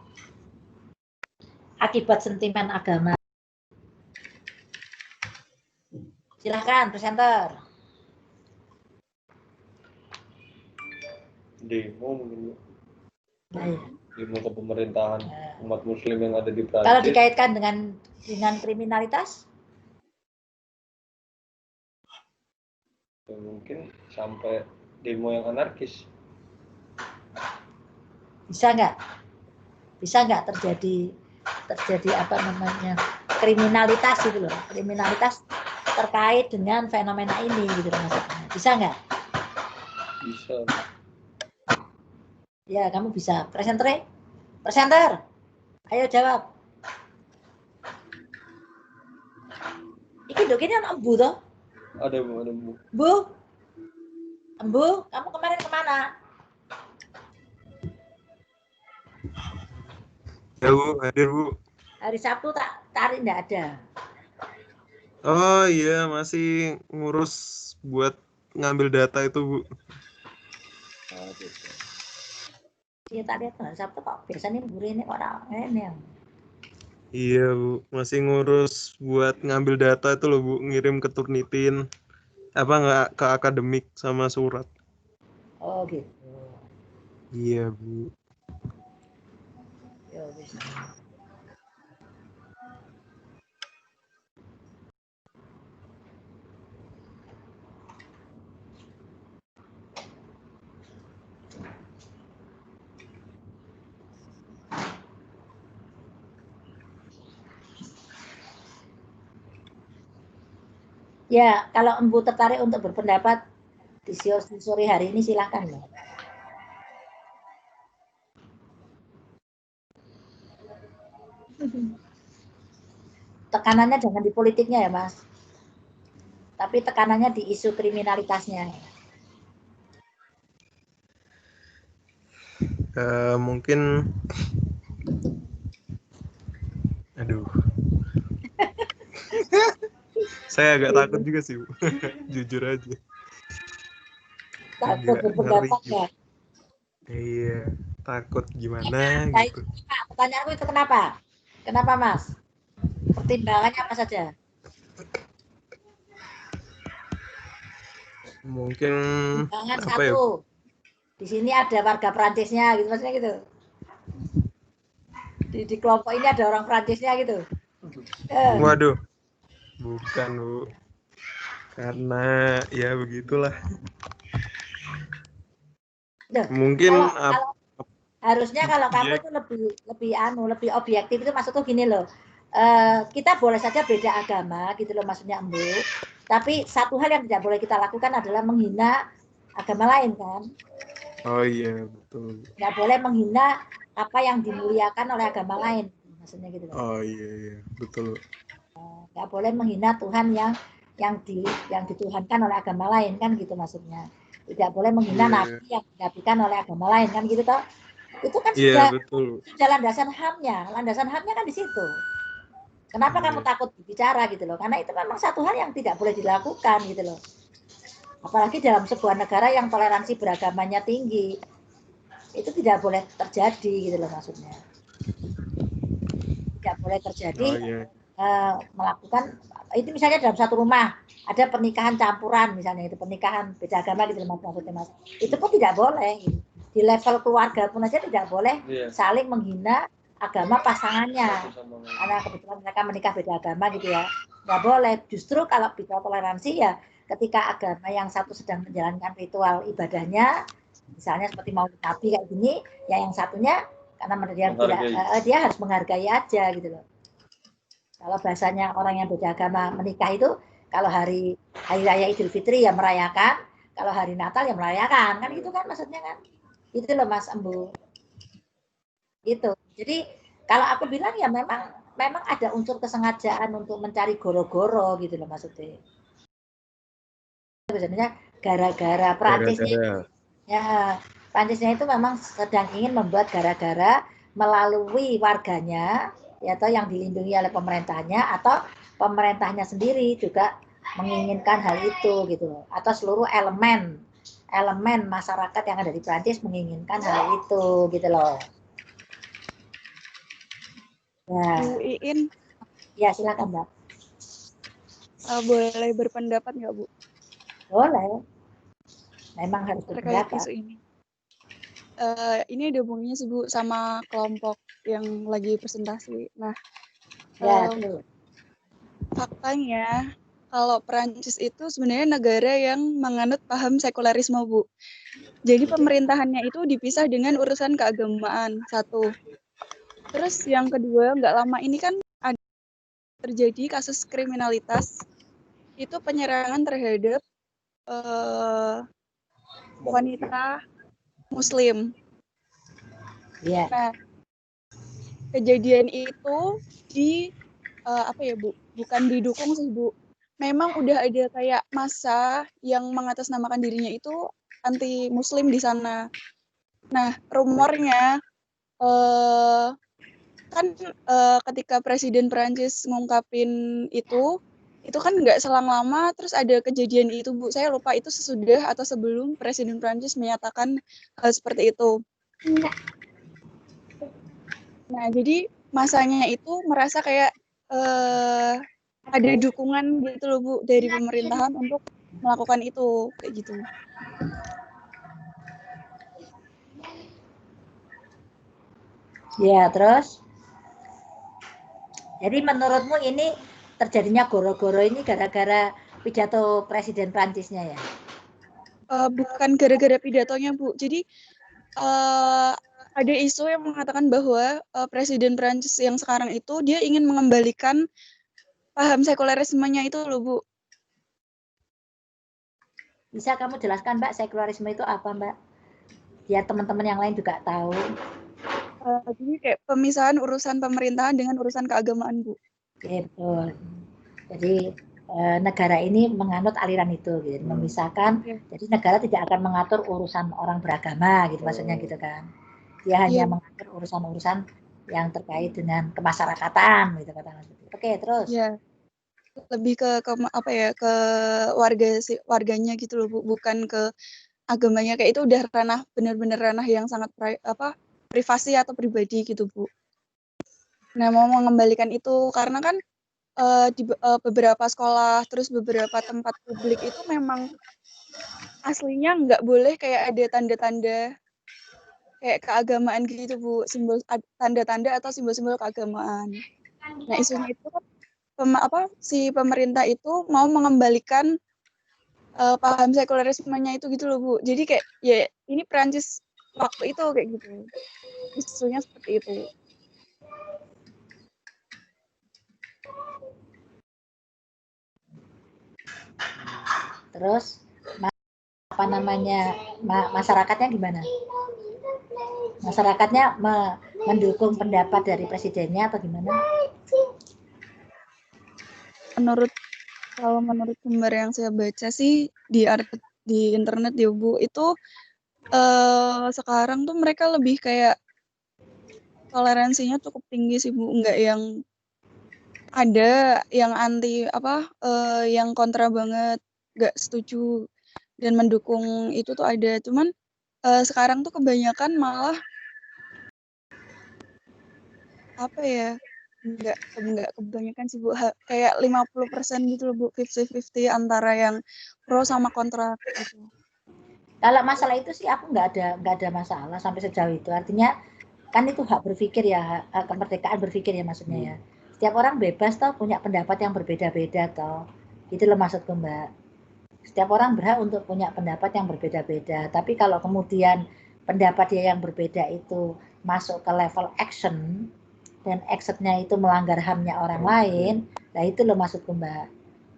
akibat sentimen agama? Silahkan, presenter. Demo mungkin. Baik. Demo ke pemerintahan umat Muslim yang ada di Prancis. Kalau dikaitkan dengan kriminalitas? Ya, mungkin sampai demo yang anarkis. Bisa nggak terjadi kriminalitas gitu loh, kriminalitas terkait dengan fenomena ini gitu loh maksudnya. Bisa nggak? Bisa. Ya, kamu bisa. Presenter, ayo jawab. Iki dok ini anak embu toh? Ada Bu. Embu, kamu kemarin kemana? Ya Bu, hadir Bu. Hari Sabtu tarik nggak ada. Oh iya, masih ngurus buat ngambil data itu Bu. Oh gitu. Iya tak lihat hari Sabtu kok biasanya buru ini orang ini yang. Iya Bu, masih ngurus buat ngambil data itu loh Bu, ngirim ke Turnitin. Apa nggak ke akademik sama surat. Oh gitu. Iya Bu. Ya bisa. Ya, kalau Embu tertarik untuk berpendapat di sore hari ini silahkan loh. Tekanannya jangan di politiknya ya Mas, tapi tekanannya di isu kriminalitasnya. Mungkin aduh. Saya agak takut juga sih, Bu. Jujur aja. Takut berpendapat ya? Iya, takut gimana Nah, gitu. itu, Pak, pertanyaanku itu kenapa? Kenapa, Mas? Pertimbangannya apa saja? Mungkin Pertimbangan apa ya? satu. Di sini ada warga Perancisnya gitu, maksudnya gitu. Di kelompok ini ada orang Perancisnya gitu. Waduh. Bukan, Bu. Karena ya begitulah. Duh, Mungkin kalau harusnya kalau kamu itu lebih objektif itu maksudku gini loh. Kita boleh saja beda agama gitu loh maksudnya Embu. Tapi satu hal yang tidak boleh kita lakukan adalah menghina agama lain kan. Oh iya, betul. Tidak boleh menghina apa yang dimuliakan oleh agama lain maksudnya gitu loh. Oh iya, betul. Nggak boleh menghina Tuhan yang dituhankan oleh agama lain kan gitu maksudnya. Tidak boleh menghina nabi yang dinabikan oleh agama lain kan gitu toh. Itu kan sudah landasan HAM-nya kan di situ. Kenapa kamu takut bicara gitu loh? Karena itu memang satu hal yang tidak boleh dilakukan gitu loh. Apalagi dalam sebuah negara yang toleransi beragamanya tinggi. Itu tidak boleh terjadi gitu loh maksudnya. Tidak boleh terjadi melakukan itu misalnya dalam satu rumah ada pernikahan campuran misalnya itu pernikahan beda agama gitu maksudnya Mas. Itu pun tidak boleh gitu. Di level keluarga pun aja tidak boleh saling menghina agama pasangannya karena kebetulan mereka menikah beda agama gitu ya, nggak boleh. Justru kalau bicara toleransi ya ketika agama yang satu sedang menjalankan ritual ibadahnya misalnya seperti maulid nabi kayak gini ya yang satunya karena dia harus menghargai aja gitu loh. Kalau bahasanya orang yang beda agama menikah itu kalau hari raya Idul Fitri ya merayakan, kalau hari Natal ya merayakan kan gitu kan maksudnya kan. Itu loh Mas Embu. Gitu. Jadi kalau aku bilang ya memang ada unsur kesengajaan untuk mencari goro-goro gitu loh maksudnya. Sebenarnya gara-gara Prancisnya ya Prancisnya itu memang sedang ingin membuat gara-gara melalui warganya ya atau yang dilindungi oleh pemerintahnya atau pemerintahnya sendiri juga menginginkan hal itu gitu loh. Atau seluruh elemen masyarakat yang ada di Prancis menginginkan hal itu gitu loh. Ya. Bu Iin. Ya silakan Mbak. Boleh berpendapat nggak Bu? Boleh. Memang harus berpendapat. Terkait isu ini. Ini ada hubungannya sih Bu sama kelompok yang lagi presentasi. Nah, faktanya kalau Perancis itu sebenarnya negara yang menganut paham sekularisme Bu. Jadi pemerintahannya itu dipisah dengan urusan keagamaan satu. Terus yang kedua, nggak lama ini kan ada terjadi kasus kriminalitas, itu penyerangan terhadap wanita Muslim. Nah, kejadian itu apa ya Bu? Bukan didukung sih Bu. Memang udah ada kayak massa yang mengatasnamakan dirinya itu anti Muslim di sana. Nah, rumornya kan ketika Presiden Perancis ngungkapin itu kan nggak selang lama terus ada kejadian itu Bu. Saya lupa itu sesudah atau sebelum Presiden Perancis menyatakan seperti itu. Nah, jadi masanya itu merasa kayak ada dukungan gitu loh Bu dari pemerintahan untuk melakukan itu kayak gitu. Ya, terus? Jadi menurutmu ini terjadinya goro-goro ini gara-gara pidato Presiden Prancisnya ya? Bukan gara-gara pidatonya Bu. Jadi ada isu yang mengatakan bahwa Presiden Prancis yang sekarang itu dia ingin mengembalikan paham sekularismenya itu loh Bu. Bisa kamu jelaskan Mbak sekularisme itu apa Mbak? Biar teman-teman yang lain juga tahu. Jadi kayak pemisahan urusan pemerintahan dengan urusan keagamaan Bu. Oke, betul. Jadi negara ini menganut aliran itu, gitu, memisahkan. Jadi negara tidak akan mengatur urusan orang beragama, gitu maksudnya gitu kan. Dia hanya mengatur urusan-urusan yang terkait dengan kemasyarakatan gitu katakan. Oke, terus. Ya. Lebih ke apa ya, ke warganya gitu loh Bu, bukan ke agamanya. Kayak itu udah benar-benar ranah yang sangat privasi atau pribadi gitu Bu. Nah, mau mengembalikan itu karena kan di beberapa sekolah terus beberapa tempat publik itu memang aslinya nggak boleh kayak ada tanda-tanda kayak keagamaan gitu Bu, simbol tanda-tanda atau simbol-simbol keagamaan. Nah, isunya itu kan si pemerintah itu mau mengembalikan paham sekularismenya itu gitu loh Bu. Jadi kayak ya ini Perancis waktu itu kayak gitu. Isunya seperti itu. Terus apa namanya masyarakatnya gimana? Masyarakatnya mendukung pendapat dari presidennya atau gimana? Kalau menurut sumber yang saya baca sih di internet ya Bu, itu sekarang tuh mereka lebih kayak toleransinya cukup tinggi sih Bu, nggak yang ada yang anti yang kontra banget, nggak setuju dan mendukung itu tuh ada. Cuman sekarang tuh kebanyakan malah apa ya, nggak kebanyakan sih Bu, kayak 50% gitu loh Bu, 50-50 antara yang pro sama kontra gitu. Kalau masalah itu sih aku nggak ada masalah sampai sejauh itu. Artinya kan itu hak berpikir ya, hak kemerdekaan berpikir ya maksudnya ya. Setiap orang bebas toh punya pendapat yang berbeda-beda toh. Itu loh maksudku Mbak. Setiap orang berhak untuk punya pendapat yang berbeda-beda. Tapi kalau kemudian pendapat dia yang berbeda itu masuk ke level action dan actionnya itu melanggar HAM-nya orang lain, nah itu loh maksudku Mbak.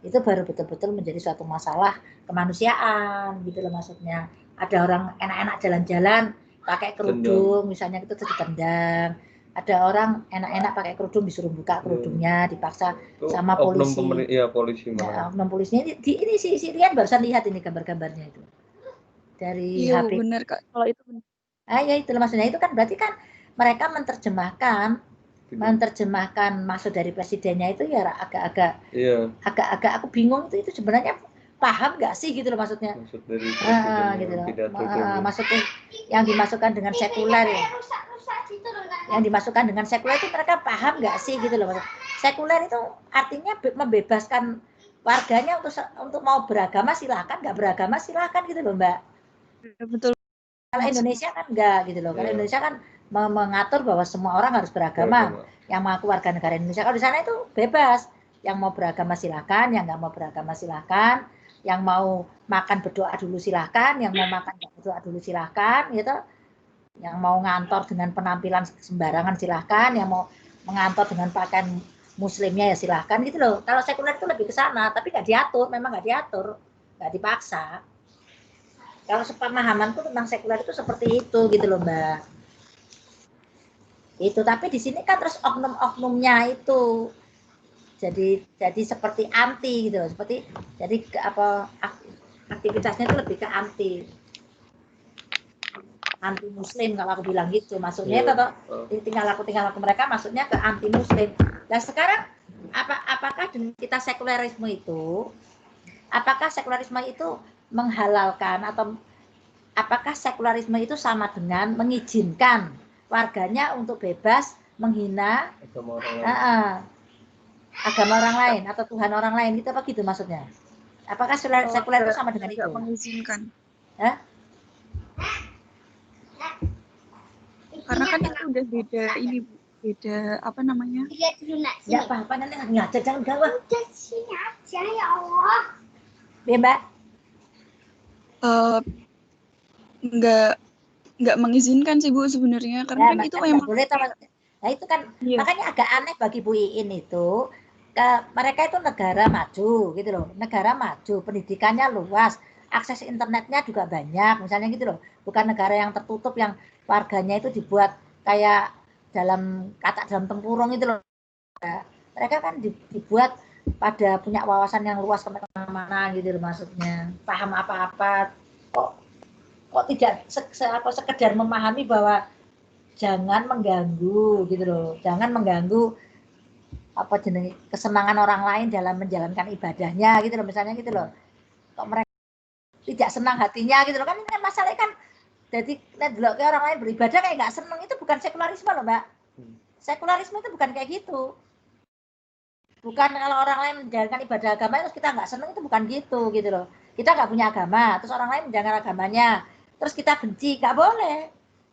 Itu baru betul-betul menjadi suatu masalah kemanusiaan gitu loh maksudnya. Ada orang enak-enak jalan-jalan pakai kerudung misalnya itu ditendang. Ada orang enak-enak pakai kerudung disuruh buka kerudungnya dipaksa sama polisi. Polisi malah. Oknum polisinya ini si Rian barusan lihat ini gambar-gambarnya itu dari iya, HP. Bener Kak, kalau itu benar. Ya itu maksudnya itu kan berarti kan mereka menerjemahkan maksud dari presidennya itu ya agak-agak aku bingung itu sebenarnya paham nggak sih gitu loh maksudnya. Maksud dari presiden gitu loh. Maksudnya yang dimasukkan dengan sekuler ya. Yang dimasukkan dengan sekuler itu mereka paham nggak sih gitu loh maksudnya. Sekuler itu artinya membebaskan warganya untuk mau beragama silakan, nggak beragama silakan gitu loh Mbak. Betul. Kalau Indonesia kan enggak gitu loh. Kalau Indonesia kan mengatur bahwa semua orang harus beragama. Yang mengaku warga negara Indonesia. Kalau di sana itu bebas. Yang mau beragama silakan, yang nggak mau beragama silakan, yang mau makan berdoa dulu silakan, yang mau makan berdoa dulu silakan, gitu. Yang mau ngantor dengan penampilan sembarangan silakan, yang mau mengantor dengan pakaian muslimnya ya silakan gitu loh. Kalau sekuler itu lebih ke sana, tapi nggak diatur, memang nggak diatur, nggak dipaksa. Kalau sepemahamanku tentang sekuler itu seperti itu gitu loh Mbak. Itu tapi di sini kan terus oknum-oknumnya itu jadi seperti anti gitu loh, seperti jadi aktivitasnya itu lebih ke anti muslim kalau aku bilang gitu. Maksudnya tinggal laku mereka maksudnya ke anti muslim. Nah sekarang apakah dengan kita sekularisme itu menghalalkan atau apakah sekularisme itu sama dengan mengizinkan warganya untuk bebas menghina agama orang lain atau Tuhan orang lain gitu apa gitu maksudnya? Apakah sekuler itu sama dengan itu? Mengizinkan. Hah? Karena kan itu udah beda apa namanya? Ya apa nanti ngajar jangan gawat. Udah sini aja ya Allah. Ya Mbak? Nggak mengizinkan sih Bu sebenarnya karena kan itu memang boleh nah itu kan makanya agak aneh bagi Bu Iin itu mereka itu negara maju gitu loh, negara maju pendidikannya luas, akses internetnya juga banyak misalnya gitu loh, bukan negara yang tertutup yang warganya itu dibuat kayak dalam tempurung itu loh. Mereka kan dibuat pada punya wawasan yang luas kemana-mana gitu loh maksudnya, paham apa-apa kok tidak sekedar memahami bahwa jangan mengganggu gitu loh. Jangan mengganggu apa jenis kesenangan orang lain dalam menjalankan ibadahnya gitu loh, misalnya gitu loh. Kok mereka tidak senang hatinya gitu loh, kan ini kan masalahnya kan jadi dulu kayak orang lain beribadah kayak nggak seneng, itu bukan sekularisme loh Mbak. Sekularisme itu bukan kayak gitu. Bukan kalau orang lain menjalankan ibadah agama terus kita nggak seneng, itu bukan gitu gitu loh. Kita nggak punya agama, terus orang lain menjalankan agamanya, terus kita benci, nggak boleh.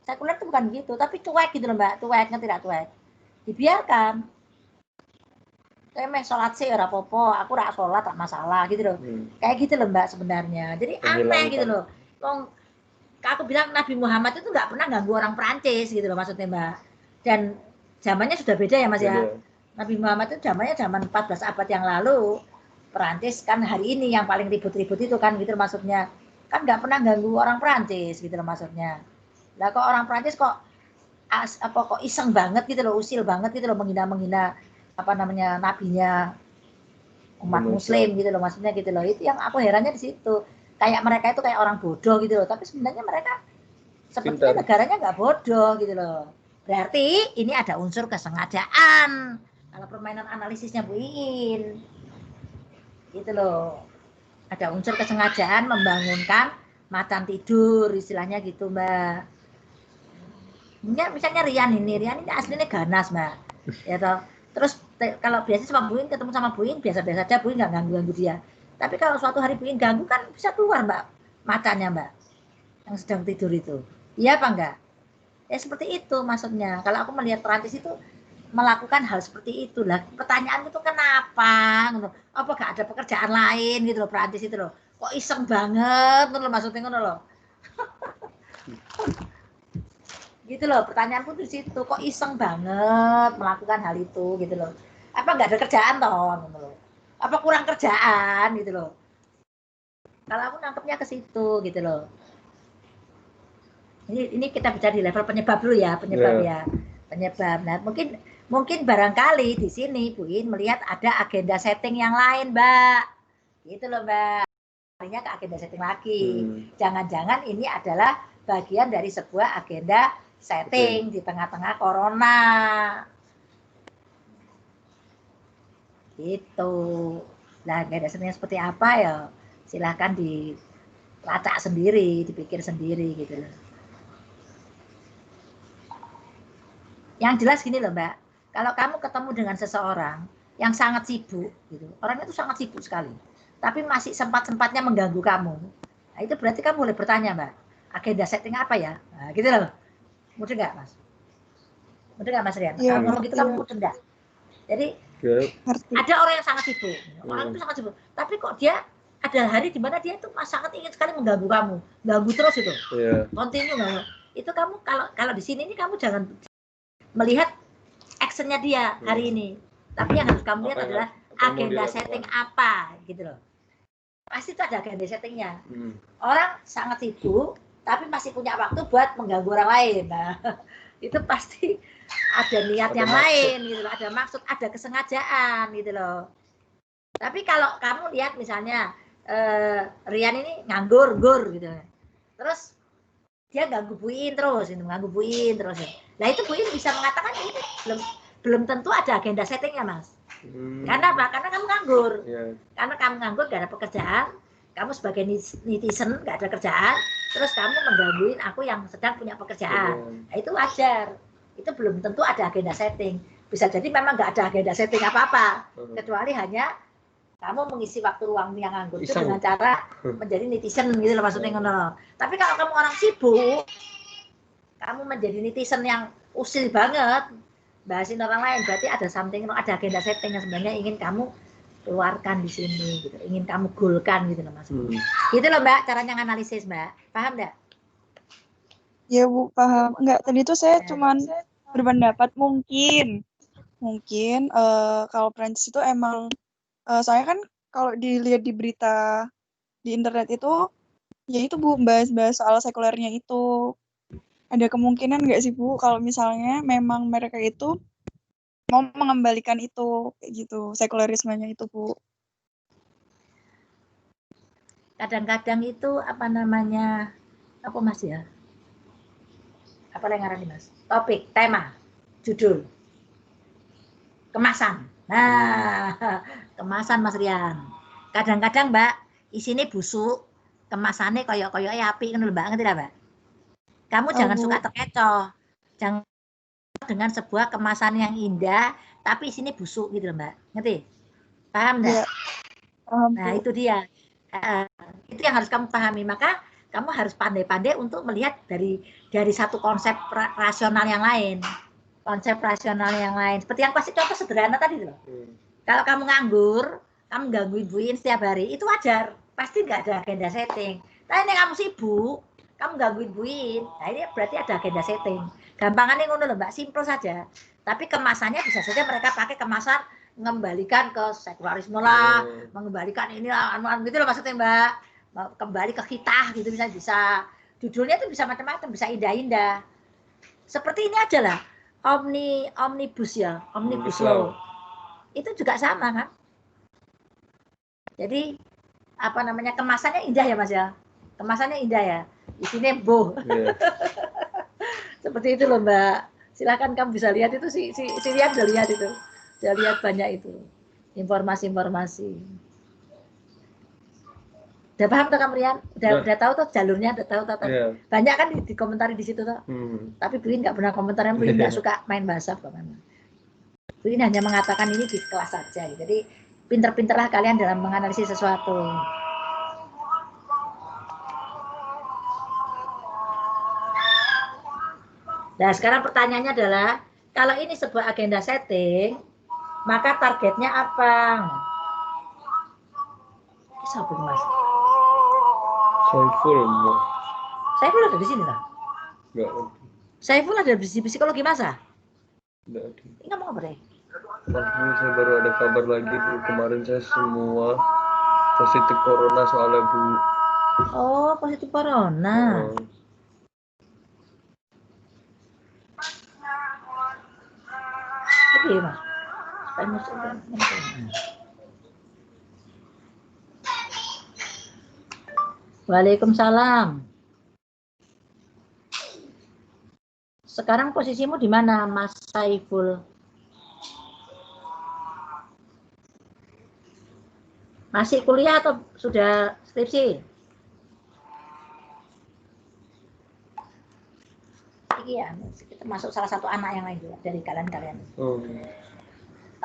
Sekuler itu bukan gitu, tapi cuek gitu loh Mbak, cuek, ngerti tidak cuek? Dibiarkan. Kayak sholat sih ora apa-apa, aku rak sholat tak masalah gitu loh. Kayak gitu loh Mbak sebenarnya. Jadi aneh gitu loh. Aku bilang Nabi Muhammad itu nggak pernah ganggu orang Perancis gitu loh maksudnya Mbak. Dan zamannya sudah beda ya Mas ya. Nabi Muhammad itu zamannya zaman 14 abad yang lalu. Perancis kan hari ini yang paling ribut-ribut itu kan gitu loh, maksudnya. Kan nggak pernah ganggu orang Perancis gitu loh maksudnya. Lah kok orang Perancis kok kok iseng banget gitu loh, usil banget gitu loh, menghina apa namanya nabinya umat muslim gitu loh, maksudnya gitu loh. Itu yang aku herannya di situ. Kayak mereka itu kayak orang bodoh gitu loh, tapi sebenarnya mereka sepertinya negaranya nggak bodoh gitu loh. Berarti ini ada unsur kesengajaan kalau permainan analisisnya Bu Iin gitu loh. Ada unsur kesengajaan membangunkan macan tidur istilahnya gitu Mbak. Misalnya Rian ini aslinya ganas Mbak ya toh. Terus kalau biasanya sama Bu Iin ketemu sama Bu Iin biasa-biasa aja, Bu Iin nggak ganggu dia. Tapi kalau suatu hari Bu Iin ganggu kan bisa keluar Mbak macannya Mbak yang sedang tidur itu. Iya apa enggak? Ya seperti itu maksudnya. Kalau aku melihat Perancis itu melakukan hal seperti itulah. Pertanyaan itu kenapa? Gitu. Apa gak ada pekerjaan lain gitu loh Perancis itu loh. Kok iseng banget gitu loh maksudnya gitu loh. Gitu loh, pertanyaanku di situ, kok iseng banget melakukan hal itu gitu loh. Apa nggak ada kerjaan toh gitu loh. Apa kurang kerjaan gitu loh. Kalau aku nangkepnya ke situ gitu loh. Ini kita bicara di level penyebab dulu ya, penyebab ya. Penyebab. Nah, mungkin barangkali di sini Bu In melihat ada agenda setting yang lain, Mbak. Gitu loh, Mbak. Artinya ke agenda setting lagi. Jangan-jangan ini adalah bagian dari sebuah agenda setting di tengah-tengah corona. Gitu. Nah, agenda settingnya seperti apa ya? Silahkan dilacak sendiri, dipikir sendiri gitu loh. Yang jelas gini loh Mbak, kalau kamu ketemu dengan seseorang yang sangat sibuk, gitu, orangnya itu sangat sibuk sekali, tapi masih sempat-sempatnya mengganggu kamu, nah itu berarti kamu boleh bertanya Mbak, agenda setting apa ya? Nah, gitu loh, mudah nggak Mas? Mudah nggak Mas Rian? Ya, kalau ngomong gitu kamu mudah nggak? Jadi ada orang yang sangat sibuk, orang itu sangat sibuk, tapi kok dia ada hari di mana dia tuh sangat ingin sekali mengganggu kamu, ganggu terus itu, continue nggak? Itu kamu kalau di sini ini kamu jangan melihat actionnya dia hari ini, tapi yang harus kamu lihat adalah agenda setting apa gitu loh. Pasti itu ada agenda settingnya. Orang sangat sibuk tapi masih punya waktu buat mengganggu orang lain. Nah, itu pasti ada niat yang lain gitu loh, ada maksud, ada kesengajaan gitu loh. Tapi kalau kamu lihat misalnya Rian ini nganggur gitu, terus dia ganggu Bu In terus, ganggu Bu In terus. Nah itu Bu In bisa mengatakan ini belum tentu ada agenda settingnya Mas. Karena apa? Karena kamu nganggur. Karena kamu nganggur gak ada pekerjaan, kamu sebagai netizen gak ada kerjaan, terus kamu menggangguin aku yang sedang punya pekerjaan. Nah itu wajar. Itu belum tentu ada agenda setting. Bisa jadi memang gak ada agenda setting apa-apa, kecuali hanya kamu mengisi waktu luang yang nganggur itu dengan cara menjadi netizen gitu loh maksudnya ngono. Tapi kalau kamu orang sibuk, kamu menjadi netizen yang usil banget, bahasin orang lain, berarti ada something, ada agenda setting yang sebenarnya ingin kamu keluarkan di sini gitu, ingin kamu goalkan gitu loh maksudnya. Gitu loh Mbak, caranya analisis Mbak. Paham enggak? Ya Bu, paham. Enggak, tadi itu saya cuman berpendapat mungkin kalau Prancis itu emang soalnya kan kalau dilihat di berita di internet itu, ya itu Bu, bahas-bahas soal sekulernya itu. Ada kemungkinan nggak sih Bu, kalau misalnya memang mereka itu mau mengembalikan itu, kayak gitu, sekulerismenya itu Bu? Kadang-kadang itu apa namanya, apa Mas ya? Apa yang ngarani Mas? topik, tema, judul, kemasan. Nah, kemasan Mas Rian. Kadang-kadang Mbak, isinya busuk, kemasannya koyok-koyok api kan Mbak, ngerti Mbak? Kamu jangan suka terkecoh. Jangan dengan sebuah kemasan yang indah, tapi isinya busuk gitu Mbak. Ngerti? Paham enggak? Paham, Nah, itu dia. Itu yang harus kamu pahami. Maka kamu harus pandai-pandai untuk melihat dari satu konsep rasional yang lain. Konsep rasional yang lain. Seperti yang pasti contoh sederhana tadi loh. Kalau kamu nganggur, kamu gangguin buin setiap hari, itu wajar. Pasti nggak ada agenda setting. Tapi ini kamu sibuk, kamu gangguin buin, nah ini berarti ada agenda setting. Gampangannya ngono loh Mbak, simple saja. Tapi kemasannya bisa saja mereka pakai kemasan mengembalikan ke sekularisme lah, mengembalikan ini lah, gitu loh maksudnya Mbak. Kembali ke kita gitu bisa. Judulnya itu bisa macam-macam, bisa indah-indah. Seperti ini aja lah, omnibus ya, omnibus law. Itu juga sama kan. Jadi apa namanya, kemasannya indah ya Mas ya. Kemasannya indah ya. Isinya boh. Yeah. Seperti itu loh Mbak. Silakan kamu bisa lihat itu si Rian udah lihat itu. Udah lihat banyak itu. Informasi-informasi. Udah paham tuh kamu Rian? Udah tahu tuh jalurnya, udah tahu tuh. Yeah. Banyak kan dikomentari di situ tuh. Tapi Bu In nggak pernah komentar, Bu In nggak suka main bahasa kok memang. Bu In hanya mengatakan ini di kelas saja. Jadi pinter-pinterlah kalian dalam menganalisis sesuatu. Nah, sekarang pertanyaannya adalah, kalau ini sebuah agenda setting, maka targetnya apa? Siapa Mas? Saiful. Saiful ada di sini lah. Enggak. Saiful ada di psikologi masa? Enggak ada. Ini ngomong apa deh? Waktu saya baru ada kabar lagi Bu, kemarin saya semua positif corona soalnya Bu. Oh, positif corona. Oke, Mas. Waalaikumsalam. Sekarang posisimu di mana, Mas Saiful? Masih kuliah atau sudah skripsi? Iya, kita masuk salah satu anak yang lain juga dari kalian-kalian.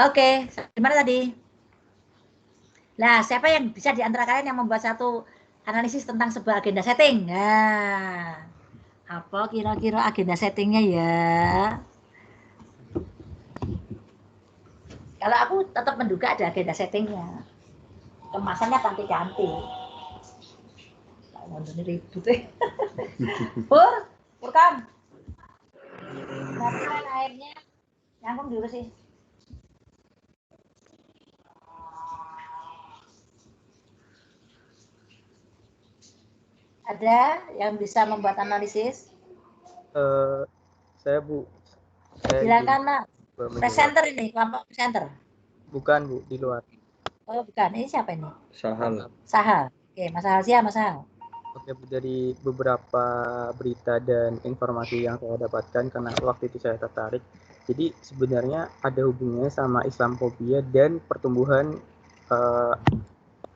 Oke, gimana tadi? Nah, siapa yang bisa di antara kalian yang membuat satu analisis tentang sebuah agenda setting? Nah, apa kira-kira agenda settingnya ya? Kalau aku tetap menduga ada agenda settingnya. Kemasannya cantik-cantik. Mau ribut Purkan. Nah, airnya nyangkung dulu sih. Ada yang bisa membuat analisis? Saya Bu. Silakan Mas. Presenter ini, kelompok presenter. Bukan Bu, di luar. Oh bukan, ini siapa ini? Sahal. Sahal. Oke, Mas Sahal siapa Mas Sahal? Oke Bu, dari beberapa berita dan informasi yang saya dapatkan karena waktu itu saya tertarik. Jadi sebenarnya ada hubungannya sama Islamophobia dan pertumbuhan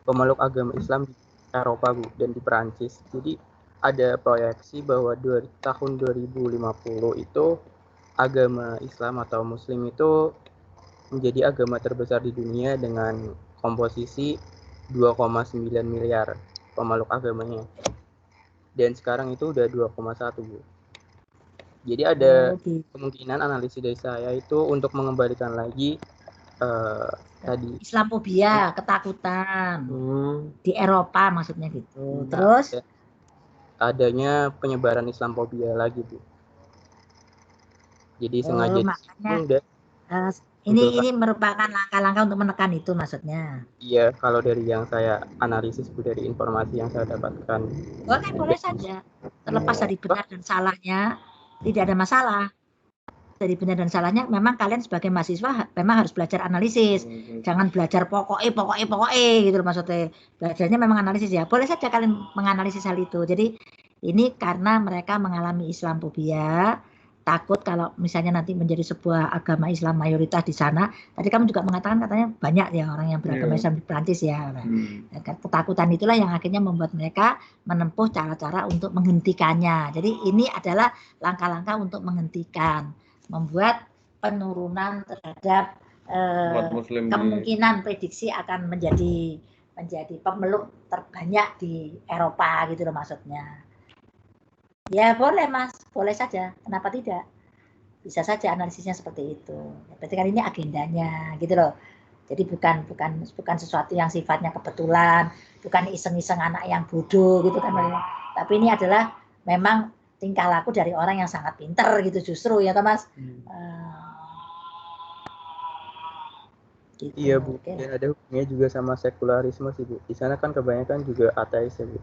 pemeluk agama Islam di Eropa Bu, dan di Perancis. Jadi ada proyeksi bahwa tahun 2050 itu agama Islam atau Muslim itu menjadi agama terbesar di dunia dengan komposisi 2,9 miliar pemeluk agamanya. Dan sekarang itu udah 2,1 Bu. Jadi ada kemungkinan analisis dari saya itu untuk mengembalikan lagi tadi Islamophobia, ketakutan di Eropa maksudnya gitu. Terus adanya penyebaran Islamophobia lagi Bu. Jadi sengaja makanya, ini merupakan langkah-langkah untuk menekan itu maksudnya. Iya, kalau dari yang saya analisis Bu, dari informasi yang saya dapatkan. Boleh saja. Terlepas dari benar dan salahnya, tidak ada masalah. Dari benar dan salahnya, memang kalian sebagai mahasiswa memang harus belajar analisis. Jangan belajar pokoknya gitu maksudnya. Belajarnya memang analisis ya. Boleh saja kalian menganalisis hal itu. Jadi ini karena mereka mengalami Islamophobia, takut kalau misalnya nanti menjadi sebuah agama Islam mayoritas di sana. Tadi kamu juga mengatakan katanya banyak ya orang yang beragama Islam di Prancis ya. Nah, ketakutan itulah yang akhirnya membuat mereka menempuh cara-cara untuk menghentikannya. Jadi ini adalah langkah-langkah untuk menghentikan, membuat penurunan terhadap kemungkinan prediksi akan menjadi pemeluk terbanyak di Eropa gitu loh maksudnya. Ya boleh Mas, boleh saja. Kenapa tidak? Bisa saja analisisnya seperti itu. Berarti kan ini agendanya, gitu loh. Jadi bukan sesuatu yang sifatnya kebetulan, bukan iseng-iseng anak yang bodoh gitu kan. Tapi ini adalah memang tingkah laku dari orang yang sangat pinter gitu justru ya Mas. Gitu. Iya Bu, dan ada hubungannya juga sama sekularisme sih Bu. Di sana kan kebanyakan juga ateis ya Bu.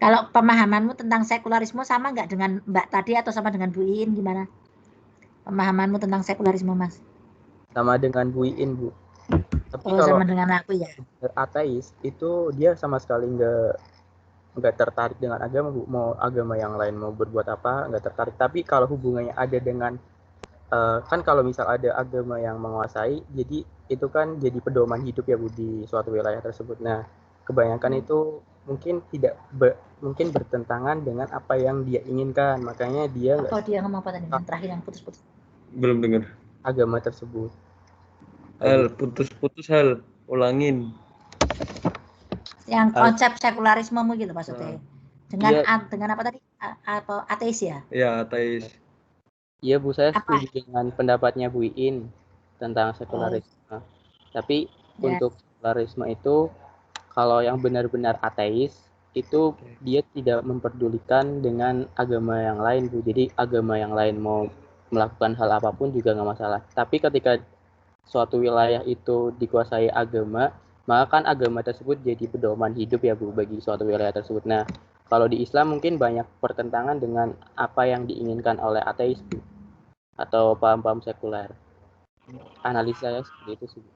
Kalau pemahamanmu tentang sekularisme sama nggak dengan Mbak tadi atau sama dengan Bu Iin gimana? Pemahamanmu tentang sekularisme Mas? Sama dengan Bu Iin Bu. Tapi kalau sama dengan aku ya. Ateis itu dia sama sekali nggak tertarik dengan agama Bu. Mau agama yang lain mau berbuat apa nggak tertarik. Tapi kalau hubungannya ada dengan kan kalau misal ada agama yang menguasai, jadi itu kan jadi pedoman hidup ya Bu di suatu wilayah tersebut. Nah kebanyakan itu mungkin mungkin bertentangan dengan apa yang dia inginkan, makanya dia dia ngomong apa tadi yang terakhir yang putus-putus? Belum dengar. Agama tersebut. Putus-putus ulangin. Yang konsep sekularismemu gitu maksudnya. Dengan apa tadi? Apa ateis ya? Iya, ateis. Iya Bu, saya setuju dengan pendapatnya Bu Iin tentang sekularisme. Tapi untuk sekularisme itu kalau yang benar-benar ateis itu dia tidak memperdulikan dengan agama yang lain Bu. Jadi agama yang lain mau melakukan hal apapun juga nggak masalah. Tapi ketika suatu wilayah itu dikuasai agama, maka kan agama tersebut jadi pedoman hidup ya Bu bagi suatu wilayah tersebut. Nah kalau di Islam mungkin banyak pertentangan dengan apa yang diinginkan oleh ateis Bu, atau paham-paham sekuler. Analisa saya seperti itu sih Bu.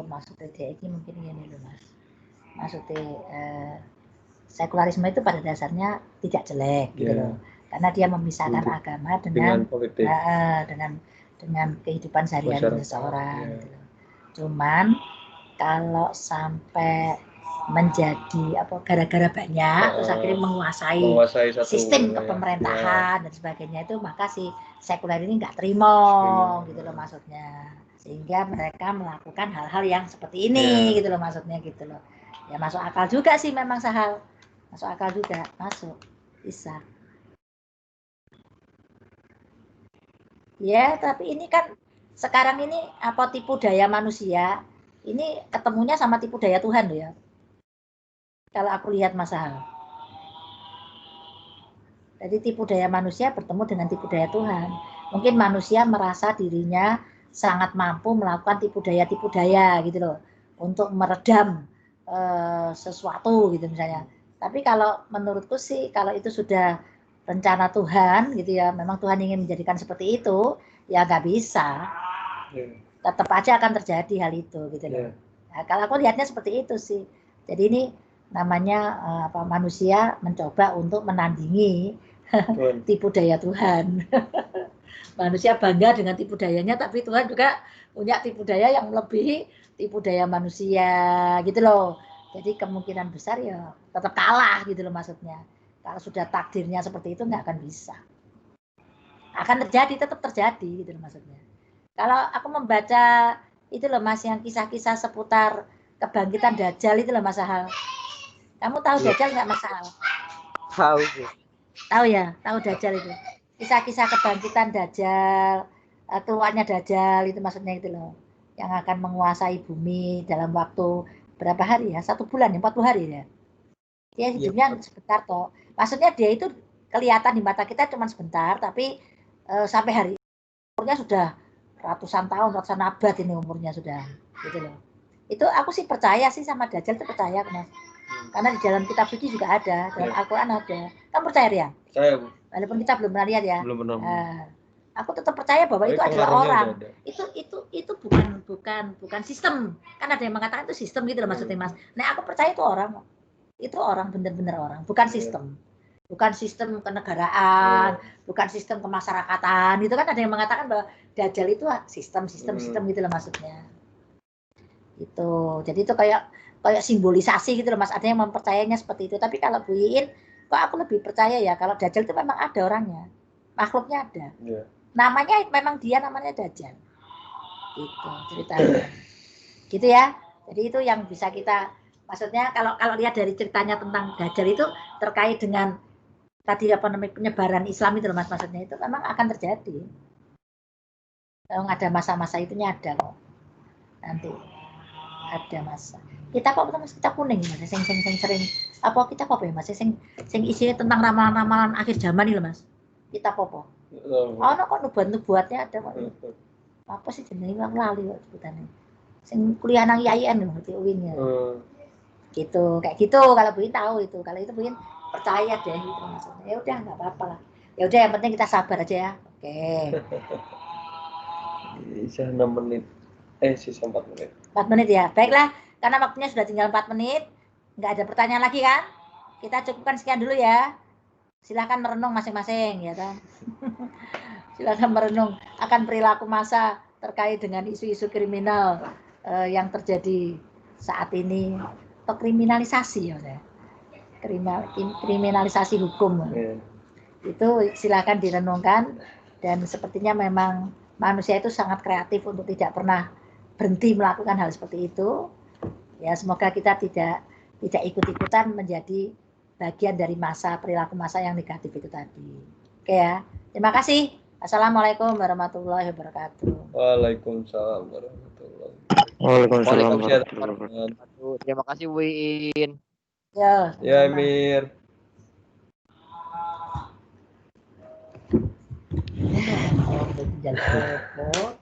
Maksudnya dia ini mungkin ini loh Mas. Maksudnya sekularisme itu pada dasarnya tidak jelek gitu loh. Karena dia memisahkan agama dengan politik. Dengan kehidupan sehari-hari seseorang gitu loh. Cuman kalau sampai menjadi gara-gara banyak terus akhirnya menguasai sistem kepemerintahan dan sebagainya itu, maka si sekuler ini nggak terima gitu loh maksudnya. Sehingga mereka melakukan hal-hal yang seperti ini gitu loh maksudnya gitu loh. Ya masuk akal juga sih memang Sahal. Masuk akal juga, masuk. Bisa. Ya, tapi ini kan sekarang ini apa tipu daya manusia, ini ketemunya sama tipu daya Tuhan loh ya. Kalau aku lihat Mas Sahal. Jadi tipu daya manusia bertemu dengan tipu daya Tuhan. Mungkin manusia merasa dirinya sangat mampu melakukan tipu daya gitu loh untuk meredam sesuatu gitu misalnya. Tapi kalau menurutku sih kalau itu sudah rencana Tuhan gitu ya, memang Tuhan ingin menjadikan seperti itu, ya nggak bisa. Tetap aja akan terjadi hal itu gitu loh. Nah, kalau aku lihatnya seperti itu sih. Jadi ini namanya manusia mencoba untuk menandingi tipu daya Tuhan. Manusia bangga dengan tipu dayanya, tapi Tuhan juga punya tipu daya yang melebihi tipu daya manusia gitu loh. Jadi kemungkinan besar ya tetap kalah gitu loh maksudnya. Kalau sudah takdirnya seperti itu nggak akan bisa. Akan terjadi, tetap terjadi gitu loh maksudnya. Kalau aku membaca itu loh Mas, yang kisah-kisah seputar kebangkitan Dajjal itu loh Mas Sahal. Kamu tahu Dajjal nggak Mas Sahal? Tahu Bu. Tahu ya, tahu Dajjal itu. Kisah-kisah kebangkitan Dajjal, keluarnya Dajjal itu maksudnya itu loh, yang akan menguasai bumi dalam waktu berapa hari ya? 1 bulan ya, 40 hari ya. Dia hidupnya sebentar toh. Maksudnya dia itu kelihatan di mata kita cuma sebentar, tapi sampai hari umurnya sudah ratusan tahun, ratusan abad ini umurnya sudah, gitu loh. Itu aku sih percaya sih sama Dajjal itu percaya Mas. Karena di dalam kitab suci juga ada, dalam Al-Quran ada. Kamu percaya ya? Percaya Bu. Walaupun kita belum pernah lihat ya. Belum pernah. Aku tetap percaya bahwa itu adalah orang. Itu bukan sistem. Kan ada yang mengatakan itu sistem gitu loh maksudnya Mas. Nah aku percaya itu orang. Itu orang, benar-benar orang, bukan sistem. bukan sistem kenegaraan, bukan sistem kemasyarakatan. Itu kan ada yang mengatakan bahwa Dajjal itu sistem gitu loh maksudnya. Itu. Jadi itu kayak simbolisasi gitu loh Mas. Ada yang mempercayainya seperti itu. Tapi kalau Bu Iin, kok aku lebih percaya ya kalau Dajjal itu memang ada orangnya. Makhluknya ada. Yeah. Namanya memang dia namanya Dajjal. Gitu ceritanya. Gitu ya. Jadi itu yang bisa kita, maksudnya kalau lihat dari ceritanya tentang Dajjal itu terkait dengan tadi apa namanya penyebaran Islam itu loh Mas, maksudnya itu memang akan terjadi. Kalau ada masa-masa itunya ada kok. Nanti ada masa. Kita apa Mas? Kita kuning Mas. Sing sering apa kita apa ya Mas? Sing isinya tentang ramalan-ramalan akhir zaman nih loh Mas. Kita apa? Oh, kok nubuat-nubuatnya ada kok. Apa sih jenenge wong lali kok sebutane. Sing kuliah nang IAIN lho, ngerti UIN ya. Gitu, kayak gitu kalau Bu Iin tahu itu. Kalau itu Bu Iin percaya deh gitu maksudnya. Ya udah enggak apa-apa lah. Ya udah yang penting kita sabar aja ya. Oke. Sisa 6 menit. Sisa 4 menit. 4 menit ya. Baiklah, karena waktunya sudah tinggal 4 menit. Enggak ada pertanyaan lagi kan? Kita cukupkan sekian dulu ya. Silakan merenung masing-masing ya kan. Silakan merenung akan perilaku massa terkait dengan isu-isu kriminal yang terjadi saat ini, atau kriminalisasi ya, kriminalisasi hukum. Itu silakan direnungkan, dan sepertinya memang manusia itu sangat kreatif untuk tidak pernah berhenti melakukan hal seperti itu. Ya semoga kita tidak ikut-ikutan menjadi bagian dari perilaku massa yang negatif itu tadi. Oke ya, terima kasih. Assalamualaikum warahmatullahi wabarakatuh. Waalaikumsalam warahmatullahi wabarakatuh. Waalaikumsalam warahmatullahi wabarakatuh. Terima kasih Bu Iin. Ya Mir. Jalan